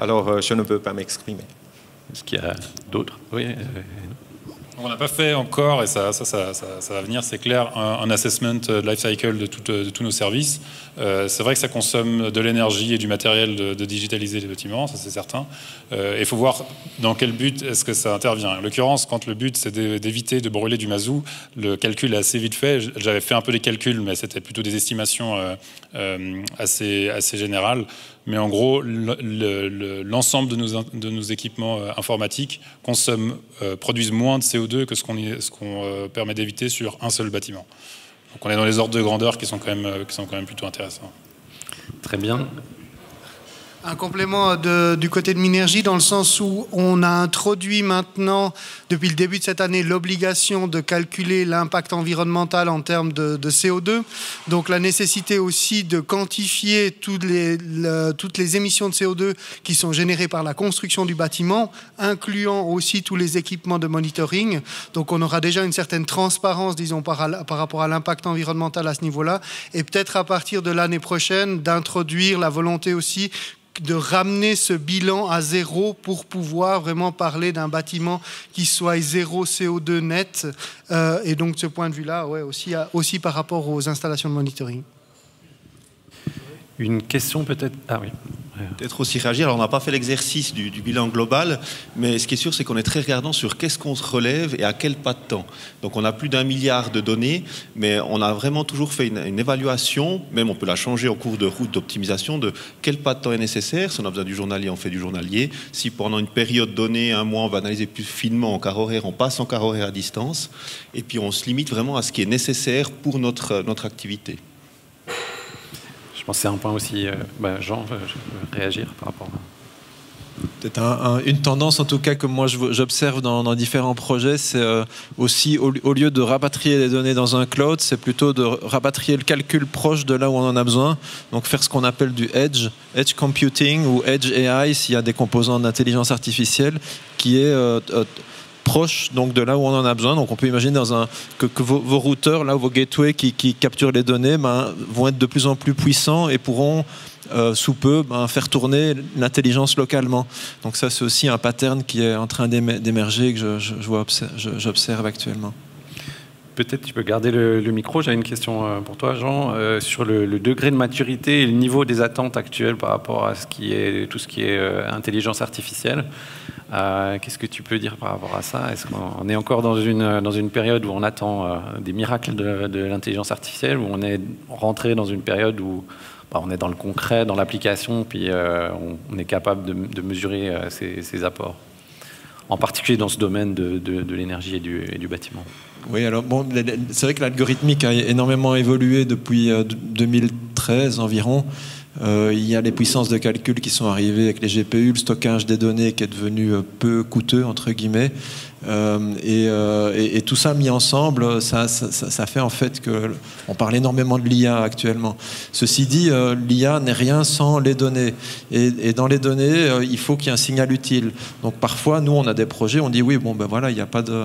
Alors, je ne peux pas m'exprimer. Est-ce qu'il y a d'autres? Oui. On n'a pas fait encore, et ça va venir, c'est clair, un assessment de life cycle de tous nos services. C'est vrai que ça consomme de l'énergie et du matériel de digitaliser les bâtiments, ça c'est certain. Il faut voir dans quel but est-ce que ça intervient. En l'occurrence, quand le but c'est d'éviter de brûler du mazout, le calcul est assez vite fait. J'avais fait un peu des calculs, mais c'était plutôt des estimations assez générales. Mais en gros, l'ensemble de nos équipements informatiques produisent moins de CO2 que ce qu'on permet d'éviter sur un seul bâtiment. Donc on est dans les ordres de grandeur qui sont quand même plutôt intéressants. Très bien. Un complément du côté de Minergie, dans le sens où on a introduit maintenant, depuis le début de cette année, l'obligation de calculer l'impact environnemental en termes de CO2. Donc la nécessité aussi de quantifier toutes les émissions de CO2 qui sont générées par la construction du bâtiment, incluant aussi tous les équipements de monitoring. Donc on aura déjà une certaine transparence, disons, par rapport à l'impact environnemental à ce niveau-là. Et peut-être à partir de l'année prochaine, d'introduire la volonté aussi de ramener ce bilan à zéro pour pouvoir vraiment parler d'un bâtiment qui soit zéro CO2 net. Et donc, de ce point de vue-là, ouais, aussi par rapport aux installations de monitoring. Une question peut-être... Ah oui. Peut-être aussi réagir. Alors, on n'a pas fait l'exercice du bilan global, mais ce qui est sûr, c'est qu'on est très regardant sur qu'est-ce qu'on se relève et à quel pas de temps. Donc, on a plus d'1 milliard de données, mais on a vraiment toujours fait une évaluation, même on peut la changer en cours de route d'optimisation, de quel pas de temps est nécessaire. Si on a besoin du journalier, on fait du journalier. Si pendant une période donnée, un mois, on va analyser plus finement en quart horaire, on passe en quart horaire à distance. Et puis, on se limite vraiment à ce qui est nécessaire pour notre activité. Je pense que c'est un point aussi, Jean, je veux réagir par rapport à... Peut-être une tendance, en tout cas, que moi j'observe dans différents projets, c'est aussi, au lieu de rapatrier les données dans un cloud, c'est plutôt de rapatrier le calcul proche de là où on en a besoin. Donc faire ce qu'on appelle du edge computing ou edge AI, s'il y a des composants d'intelligence artificielle, qui est... proche donc de là où on en a besoin. Donc on peut imaginer que vos routeurs, là, vos gateways qui capturent les données, vont être de plus en plus puissants et pourront sous peu faire tourner l'intelligence localement. Donc ça, c'est aussi un pattern qui est en train d'émerger, que j'observe actuellement. Peut-être tu peux garder le micro. J'ai une question pour toi, Jean, sur le degré de maturité et le niveau des attentes actuelles par rapport à tout ce qui est intelligence artificielle. Qu'est-ce que tu peux dire par rapport à ça? Est-ce qu'on est encore dans une période où on attend des miracles de l'intelligence artificielle, où on est rentré dans une période où on est dans le concret, dans l'application, puis on est capable de mesurer ses apports, en particulier dans ce domaine de l'énergie et du bâtiment? Oui, alors bon, c'est vrai que l'algorithmique a énormément évolué depuis 2013 environ. Il y a les puissances de calcul qui sont arrivées avec les GPU, le stockage des données qui est devenu peu coûteux, entre guillemets. Et tout ça mis ensemble, ça fait en fait qu'on parle énormément de l'IA actuellement. Ceci dit, l'IA n'est rien sans les données. Et dans les données, il faut qu'il y ait un signal utile. Donc parfois, nous, on a des projets, on dit oui, bon ben voilà, il n'y a pas de...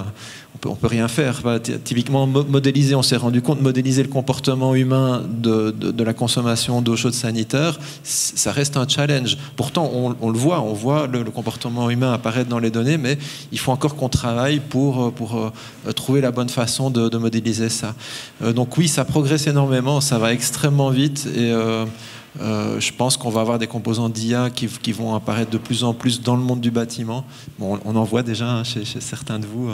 On peut rien faire. Typiquement, modéliser, on s'est rendu compte, modéliser le comportement humain de la consommation d'eau chaude sanitaire, ça reste un challenge. Pourtant, on le voit, on voit le comportement humain apparaître dans les données, mais il faut encore qu'on travaille pour trouver la bonne façon de modéliser ça. Donc oui, ça progresse énormément, ça va extrêmement vite et je pense qu'on va avoir des composants d'IA qui vont apparaître de plus en plus dans le monde du bâtiment. Bon, on en voit déjà chez certains de vous,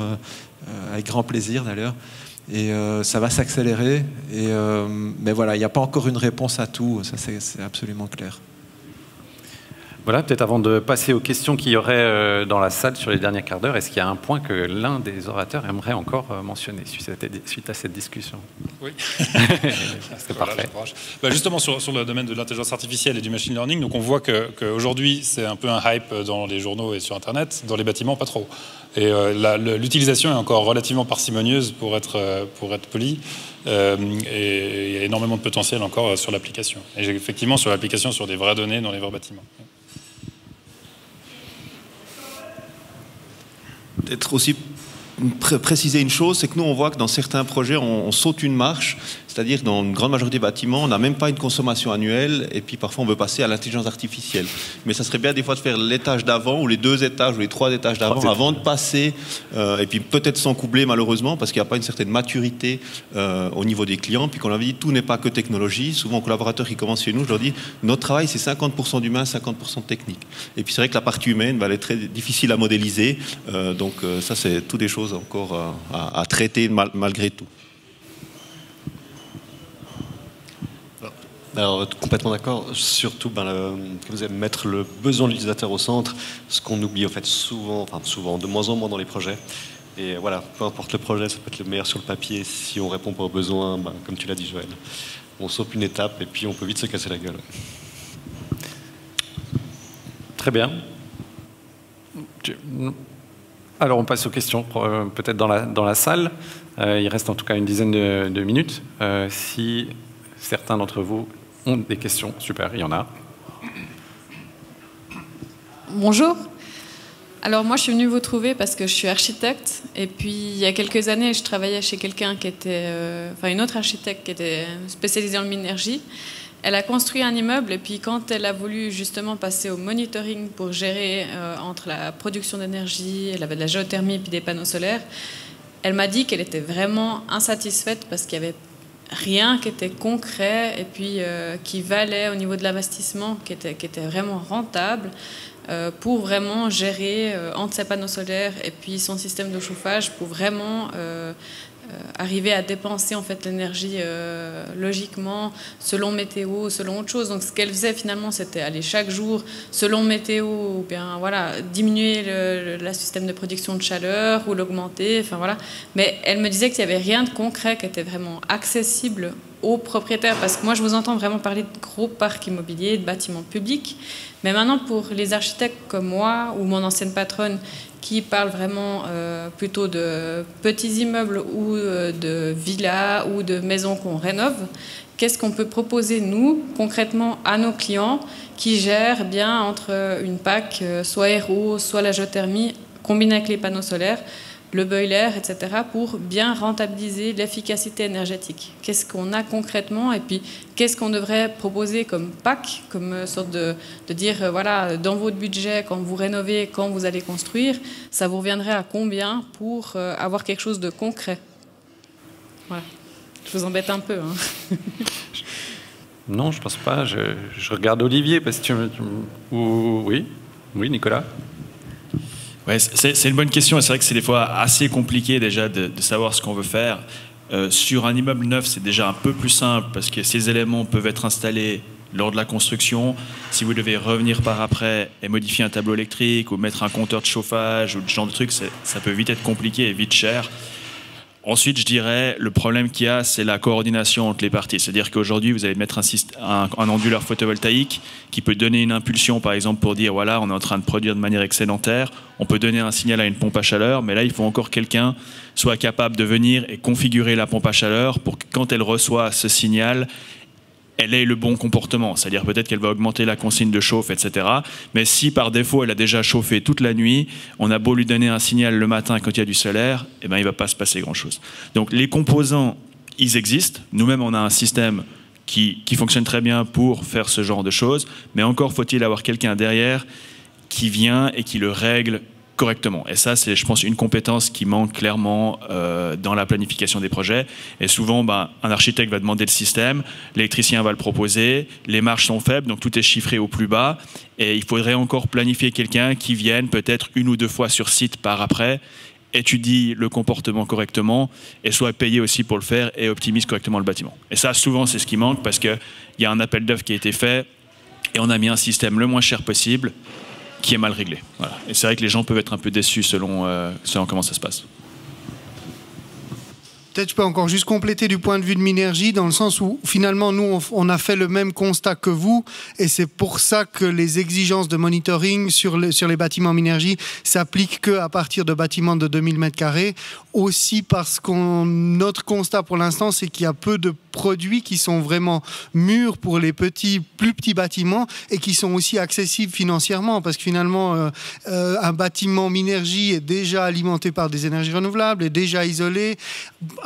avec grand plaisir d'ailleurs. Et ça va s'accélérer. Mais voilà, il n'y a pas encore une réponse à tout, ça c'est absolument clair. Voilà, peut-être avant de passer aux questions qu'il y aurait dans la salle sur les derniers quarts d'heure, est-ce qu'il y a un point que l'un des orateurs aimerait encore mentionner suite à cette discussion? Oui. C'est parfait. Justement, sur le domaine de l'intelligence artificielle et du machine learning, donc on voit qu'aujourd'hui, c'est un peu un hype dans les journaux et sur Internet, dans les bâtiments, pas trop. Et l'utilisation est encore relativement parcimonieuse pour être poli. Et il y a énormément de potentiel encore sur l'application. Et effectivement, sur l'application, sur des vraies données dans les vrais bâtiments. Peut-être aussi préciser une chose, c'est que nous, on voit que dans certains projets, on saute une marche, c'est-à-dire dans une grande majorité des bâtiments, on n'a même pas une consommation annuelle, et puis parfois on veut passer à l'intelligence artificielle. Mais ça serait bien des fois de faire l'étage d'avant, ou les 2 étages, ou les 3 étages d'avant, avant de passer, et puis peut-être sans coubler malheureusement, parce qu'il n'y a pas une certaine maturité au niveau des clients, puis qu'on avait dit, tout n'est pas que technologie. Souvent, aux collaborateurs qui commencent chez nous, je leur dis, notre travail, c'est 50% d'humain, 50% de technique. Et puis c'est vrai que la partie humaine, elle est très difficile à modéliser, donc ça, c'est toutes des choses encore à traiter malgré tout. Alors, complètement d'accord. Surtout, que vous allez mettre le besoin de l'utilisateur au centre, ce qu'on oublie en fait souvent, de moins en moins dans les projets. Et voilà, peu importe le projet, ça peut être le meilleur sur le papier. Si on répond pas aux besoins, comme tu l'as dit, Joël, on saute une étape et puis on peut vite se casser la gueule. Très bien. Alors, on passe aux questions, peut-être dans la salle. Il reste en tout cas une dizaine de minutes. Si certains d'entre vous ont des questions, super, il y en a. Bonjour. Alors moi, je suis venue vous trouver parce que je suis architecte. Et puis, il y a quelques années, je travaillais chez quelqu'un qui était... une autre architecte qui était spécialisée en minergie. Elle a construit un immeuble et puis quand elle a voulu justement passer au monitoring pour gérer entre la production d'énergie, elle avait de la géothermie et puis des panneaux solaires, elle m'a dit qu'elle était vraiment insatisfaite parce qu'il y avait rien qui était concret et puis qui valait au niveau de l'investissement, qui était vraiment rentable pour vraiment gérer entre ses panneaux solaires et puis son système de chauffage pour vraiment arriver à dépenser en fait l'énergie logiquement selon météo, selon autre chose. Donc ce qu'elle faisait finalement, c'était aller chaque jour selon météo ou bien voilà diminuer le système de production de chaleur ou l'augmenter. Enfin voilà. Mais elle me disait qu'il n'y avait rien de concret qui était vraiment accessible aux propriétaires, parce que moi je vous entends vraiment parler de gros parcs immobiliers, de bâtiments publics, mais maintenant pour les architectes comme moi ou mon ancienne patronne qui parle vraiment plutôt de petits immeubles ou de villas ou de maisons qu'on rénove, qu'est-ce qu'on peut proposer, nous, concrètement, à nos clients qui gèrent bien entre une PAC, soit aéro, soit la géothermie, combinée avec les panneaux solaires, le boiler, etc., pour bien rentabiliser l'efficacité énergétique. Qu'est-ce qu'on a concrètement et puis qu'est-ce qu'on devrait proposer comme PAC, comme sorte de dire, voilà, dans votre budget, quand vous rénovez, quand vous allez construire, ça vous reviendrait à combien pour avoir quelque chose de concret? Voilà. Je vous embête un peu. Hein. Non, je ne pense pas. Je regarde Olivier, parce que oui, Nicolas. Ouais, c'est une bonne question et c'est vrai que c'est des fois assez compliqué déjà de savoir ce qu'on veut faire. Sur un immeuble neuf, c'est déjà un peu plus simple parce que ces éléments peuvent être installés lors de la construction. Si vous devez revenir par après et modifier un tableau électrique ou mettre un compteur de chauffage ou ce genre de trucs, ça peut vite être compliqué et vite cher. Ensuite, je dirais, le problème qu'il y a, c'est la coordination entre les parties. C'est-à-dire qu'aujourd'hui, vous allez mettre un onduleur photovoltaïque qui peut donner une impulsion, par exemple, pour dire, voilà, on est en train de produire de manière excédentaire. On peut donner un signal à une pompe à chaleur, mais là, il faut encore quelqu'un soit capable de venir et configurer la pompe à chaleur pour que quand elle reçoit ce signal, elle ait le bon comportement. C'est-à-dire peut-être qu'elle va augmenter la consigne de chauffe, etc. Mais si par défaut, elle a déjà chauffé toute la nuit, on a beau lui donner un signal le matin quand il y a du solaire, eh ben, il ne va pas se passer grand-chose. Donc les composants, ils existent. Nous-mêmes, on a un système qui fonctionne très bien pour faire ce genre de choses. Mais encore faut-il avoir quelqu'un derrière qui vient et qui le règle correctement. Et ça, c'est, je pense, une compétence qui manque clairement dans la planification des projets. Et souvent, un architecte va demander le système, l'électricien va le proposer, les marges sont faibles, donc tout est chiffré au plus bas. Et il faudrait encore planifier quelqu'un qui vienne peut-être 1 ou 2 fois sur site par après, étudie le comportement correctement et soit payé aussi pour le faire et optimise correctement le bâtiment. Et ça, souvent, c'est ce qui manque parce qu'il y a un appel d'offres qui a été fait Et on a mis un système le moins cher possible qui est mal réglé. Voilà. Et c'est vrai que les gens peuvent être un peu déçus selon comment ça se passe. Peut-être je peux encore juste compléter du point de vue de Minergie, dans le sens où finalement nous on a fait le même constat que vous, et c'est pour ça que les exigences de monitoring sur les bâtiments Minergie s'appliquent qu'à partir de bâtiments de 2000 m², aussi parce que notre constat pour l'instant c'est qu'il y a peu de produits qui sont vraiment mûrs pour les plus petits bâtiments et qui sont aussi accessibles financièrement, parce que finalement un bâtiment Minergie est déjà alimenté par des énergies renouvelables, est déjà isolé.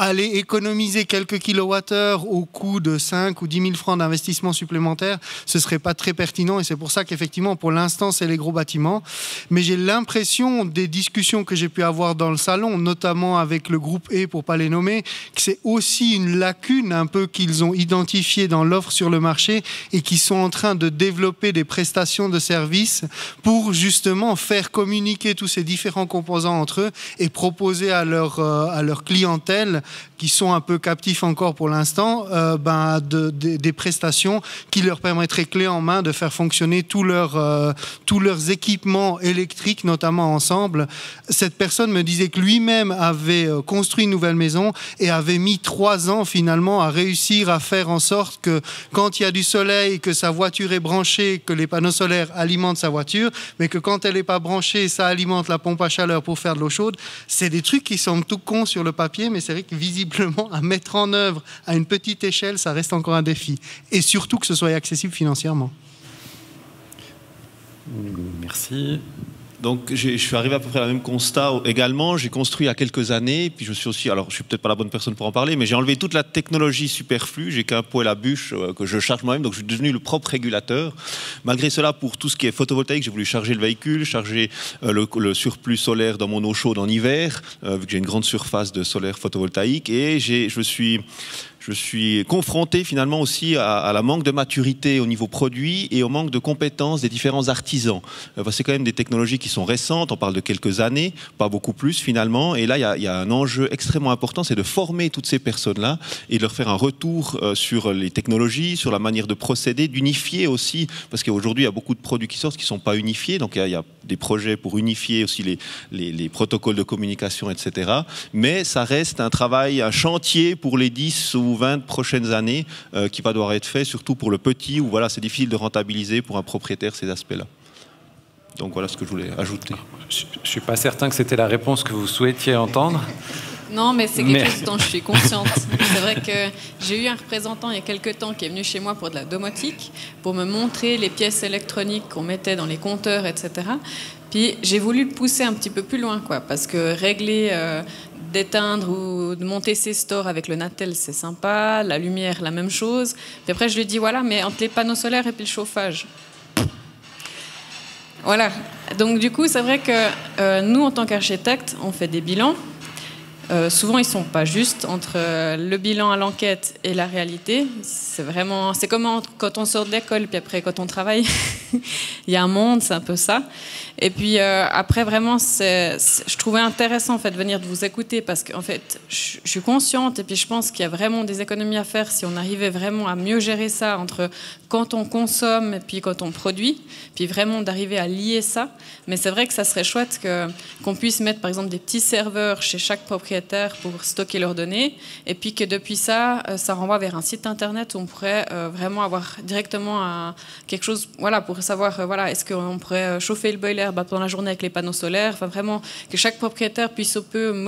Aller économiser quelques kilowattheures au coût de 5 ou 10 000 francs d'investissement supplémentaire, ce ne serait pas très pertinent, et c'est pour ça qu'effectivement, pour l'instant, c'est les gros bâtiments. Mais j'ai l'impression, des discussions que j'ai pu avoir dans le salon, notamment avec le groupe E, pour ne pas les nommer, que c'est aussi une lacune un peu qu'ils ont identifiée dans l'offre sur le marché et qui sont en train de développer des prestations de services pour justement faire communiquer tous ces différents composants entre eux et proposer à leur clientèle, qui sont un peu captifs encore pour l'instant, des prestations qui leur permettraient clé en main de faire fonctionner tous leurs équipements électriques, notamment ensemble. Cette personne me disait que lui-même avait construit une nouvelle maison et avait mis 3 ans finalement à réussir à faire en sorte que quand il y a du soleil, que sa voiture est branchée, que les panneaux solaires alimentent sa voiture, mais que quand elle n'est pas branchée, ça alimente la pompe à chaleur pour faire de l'eau chaude. C'est des trucs qui semblent tout cons sur le papier, mais c'est vrai que visiblement, à mettre en œuvre à une petite échelle, ça reste encore un défi. Et surtout que ce soit accessible financièrement. Merci. Donc, je suis arrivé à peu près à la même constat également. J'ai construit il y a quelques années, puis je suis aussi, alors je suis peut-être pas la bonne personne pour en parler, mais j'ai enlevé toute la technologie superflue. J'ai qu'un pot et la bûche que je charge moi-même, donc je suis devenu le propre régulateur. Malgré cela, pour tout ce qui est photovoltaïque, j'ai voulu charger le véhicule, charger le surplus solaire dans mon eau chaude en hiver, vu que j'ai une grande surface de solaire photovoltaïque, et je suis confronté finalement aussi à la manque de maturité au niveau produit et au manque de compétences des différents artisans. C'est quand même des technologies qui sont récentes, on parle de quelques années, pas beaucoup plus finalement, et là il y a un enjeu extrêmement important, c'est de former toutes ces personnes-là et de leur faire un retour sur les technologies, sur la manière de procéder, d'unifier aussi, parce qu'aujourd'hui il y a beaucoup de produits qui sortent qui ne sont pas unifiés, donc il y a des projets pour unifier aussi les protocoles de communication, etc. Mais ça reste un travail, un chantier pour les 10 ou 20 prochaines années qui va devoir être fait, surtout pour le petit, où voilà, c'est difficile de rentabiliser pour un propriétaire ces aspects-là. Donc voilà ce que je voulais ajouter. Je ne suis pas certain que c'était la réponse que vous souhaitiez entendre. Non, mais c'est quelque chose dont je suis consciente. C'est vrai que j'ai eu un représentant il y a quelques temps qui est venu chez moi pour de la domotique, pour me montrer les pièces électroniques qu'on mettait dans les compteurs, etc. Puis j'ai voulu le pousser un petit peu plus loin, quoi, parce que régler, d'éteindre ou de monter ses stores avec le Natel, c'est sympa, la lumière, la même chose. Puis après, je lui dis, voilà, mais entre les panneaux solaires et puis le chauffage. Voilà. Donc du coup, c'est vrai que nous, en tant qu'architectes, on fait des bilans. Souvent, ils ne sont pas justes entre le bilan à l'enquête et la réalité. C'est comme quand on sort de l'école, puis après, quand on travaille, il y a un monde, c'est un peu ça. Et puis après, vraiment, je trouvais intéressant en fait, de venir de vous écouter parce qu'en fait, je suis consciente et puis je pense qu'il y a vraiment des économies à faire si on arrivait vraiment à mieux gérer ça entre quand on consomme et puis quand on produit, puis vraiment d'arriver à lier ça. Mais c'est vrai que ça serait chouette qu'on puisse mettre par exemple des petits serveurs chez chaque propriétaire pour stocker leurs données et puis que depuis ça, ça renvoie vers un site internet où on pourrait vraiment avoir directement quelque chose, voilà, pour savoir, voilà, est-ce qu'on pourrait chauffer le boiler pendant la journée avec les panneaux solaires, enfin vraiment que chaque propriétaire puisse un peu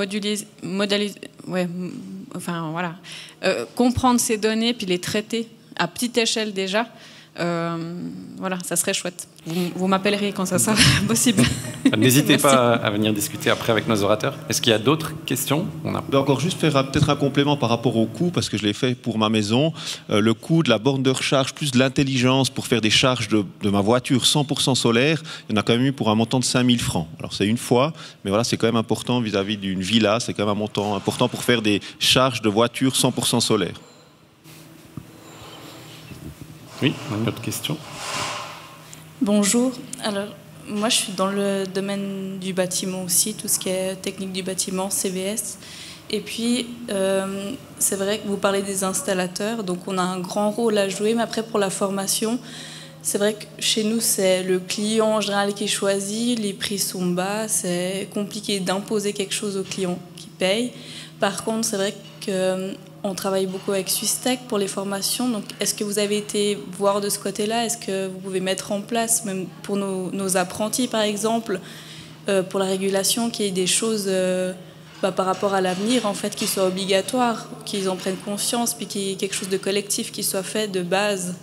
comprendre ces données puis les traiter à petite échelle déjà. Voilà, ça serait chouette. Vous m'appellerez quand ça sera possible. N'hésitez pas à venir discuter après avec nos orateurs. Est-ce qu'il y a d'autres questions? On peut encore juste faire peut-être un complément par rapport au coût, parce que je l'ai fait pour ma maison. Le coût de la borne de recharge plus de l'intelligence pour faire des charges de ma voiture 100% solaire, il y en a quand même eu pour un montant de 5 000 francs. Alors c'est une fois, mais voilà, c'est quand même important vis-à-vis d'une villa, c'est quand même un montant important pour faire des charges de voiture 100% solaire. Oui, une autre question. Bonjour. Alors, moi, je suis dans le domaine du bâtiment aussi, tout ce qui est technique du bâtiment, CVS. Et puis, c'est vrai que vous parlez des installateurs, donc on a un grand rôle à jouer, mais après, pour la formation, c'est vrai que chez nous, c'est le client en général qui choisit, les prix sont bas, c'est compliqué d'imposer quelque chose au client qui paye. Par contre, c'est vrai qu'on travaille beaucoup avec Swisstech pour les formations. Donc, est-ce que vous avez été voir de ce côté-là? Est-ce que vous pouvez mettre en place, même pour nos apprentis par exemple, pour la régulation, qu'il y ait des choses par rapport à l'avenir, en fait, qui soient obligatoires, qu'ils en prennent conscience, puis qu'il y ait quelque chose de collectif qui soit fait de base,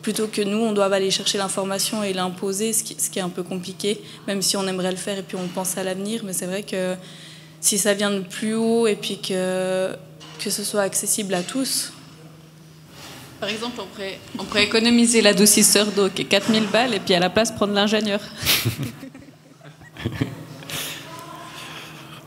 plutôt que nous, on doit aller chercher l'information et l'imposer, ce qui est un peu compliqué, même si on aimerait le faire et puis on pense à l'avenir. Mais c'est vrai que si ça vient de plus haut et puis que ce soit accessible à tous. Par exemple, on pourrait économiser l'adoucisseur d'eau qui est 4000 balles et puis à la place prendre l'ingénieur.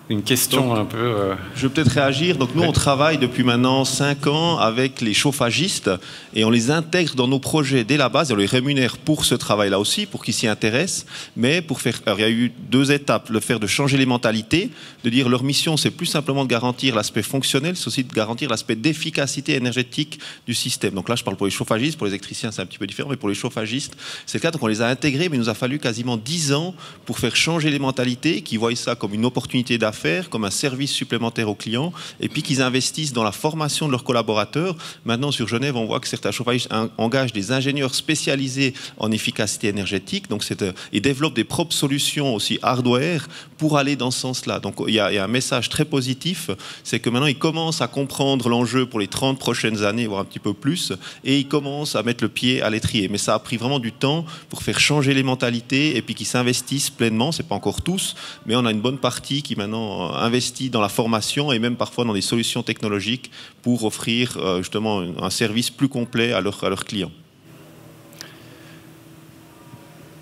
Une question un peu... Je vais peut-être réagir. Donc nous, on travaille depuis maintenant 5 ans avec les chauffagistes et on les intègre dans nos projets dès la base. Et on les rémunère pour ce travail-là aussi, pour qu'ils s'y intéressent. Mais pour faire... Alors, il y a eu 2 étapes. Le faire de changer les mentalités, de dire leur mission, c'est plus simplement de garantir l'aspect fonctionnel, c'est aussi de garantir l'aspect d'efficacité énergétique du système. Donc là, je parle pour les chauffagistes. Pour les électriciens, c'est un petit peu différent. Mais pour les chauffagistes, c'est le cas. Donc on les a intégrés, mais il nous a fallu quasiment 10 ans pour faire changer les mentalités, qui voient ça comme une opportunité d'affaires, comme un service supplémentaire aux clients, et puis qu'ils investissent dans la formation de leurs collaborateurs. Maintenant, sur Genève, on voit que certains chauffagistes engagent des ingénieurs spécialisés en efficacité énergétique, donc ils développent des propres solutions aussi hardware pour aller dans ce sens-là. Donc il y a un message très positif, c'est que maintenant ils commencent à comprendre l'enjeu pour les 30 prochaines années, voire un petit peu plus, et ils commencent à mettre le pied à l'étrier. Mais ça a pris vraiment du temps pour faire changer les mentalités et puis qu'ils s'investissent pleinement. C'est pas encore tous, mais on a une bonne partie qui maintenant investit dans la formation et même parfois dans des solutions technologiques pour offrir justement un service plus complet à leurs clients.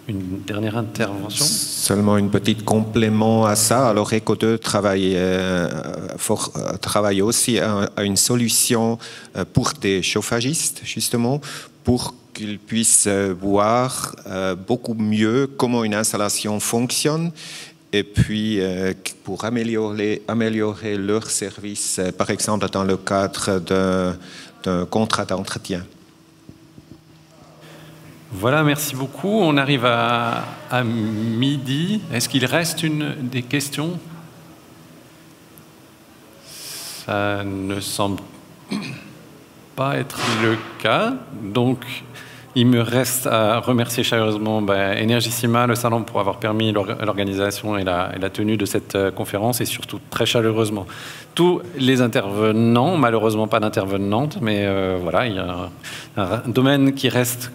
Une dernière intervention? Seulement un petit complément à ça. Alors Eco2 travaille aussi à une solution pour des chauffagistes, justement, pour qu'ils puissent voir beaucoup mieux comment une installation fonctionne. Et puis, pour améliorer leur service, par exemple, dans le cadre d'un contrat d'entretien. Voilà, merci beaucoup. On arrive à midi. Est-ce qu'il reste des questions? Ça ne semble pas être le cas. Donc, il me reste à remercier chaleureusement Energissima, le salon, pour avoir permis l'organisation et la tenue de cette conférence, et surtout très chaleureusement tous les intervenants, malheureusement pas d'intervenantes, mais voilà, il y a un domaine qui reste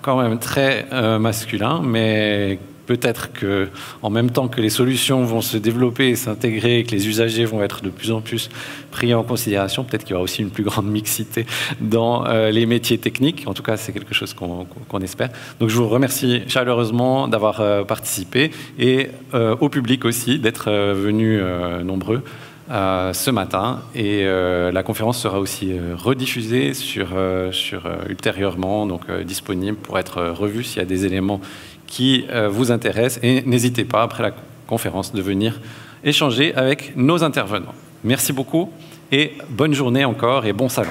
quand même très masculin, mais peut-être qu'en même temps que les solutions vont se développer et s'intégrer et que les usagers vont être de plus en plus pris en considération, peut-être qu'il y aura aussi une plus grande mixité dans les métiers techniques. En tout cas, c'est quelque chose qu'on espère. Donc je vous remercie chaleureusement d'avoir participé, et au public aussi d'être venus nombreux ce matin. Et la conférence sera aussi rediffusée ultérieurement, donc disponible pour être revue s'il y a des éléments qui vous intéressent, et n'hésitez pas après la conférence de venir échanger avec nos intervenants. Merci beaucoup et bonne journée encore et bon salon.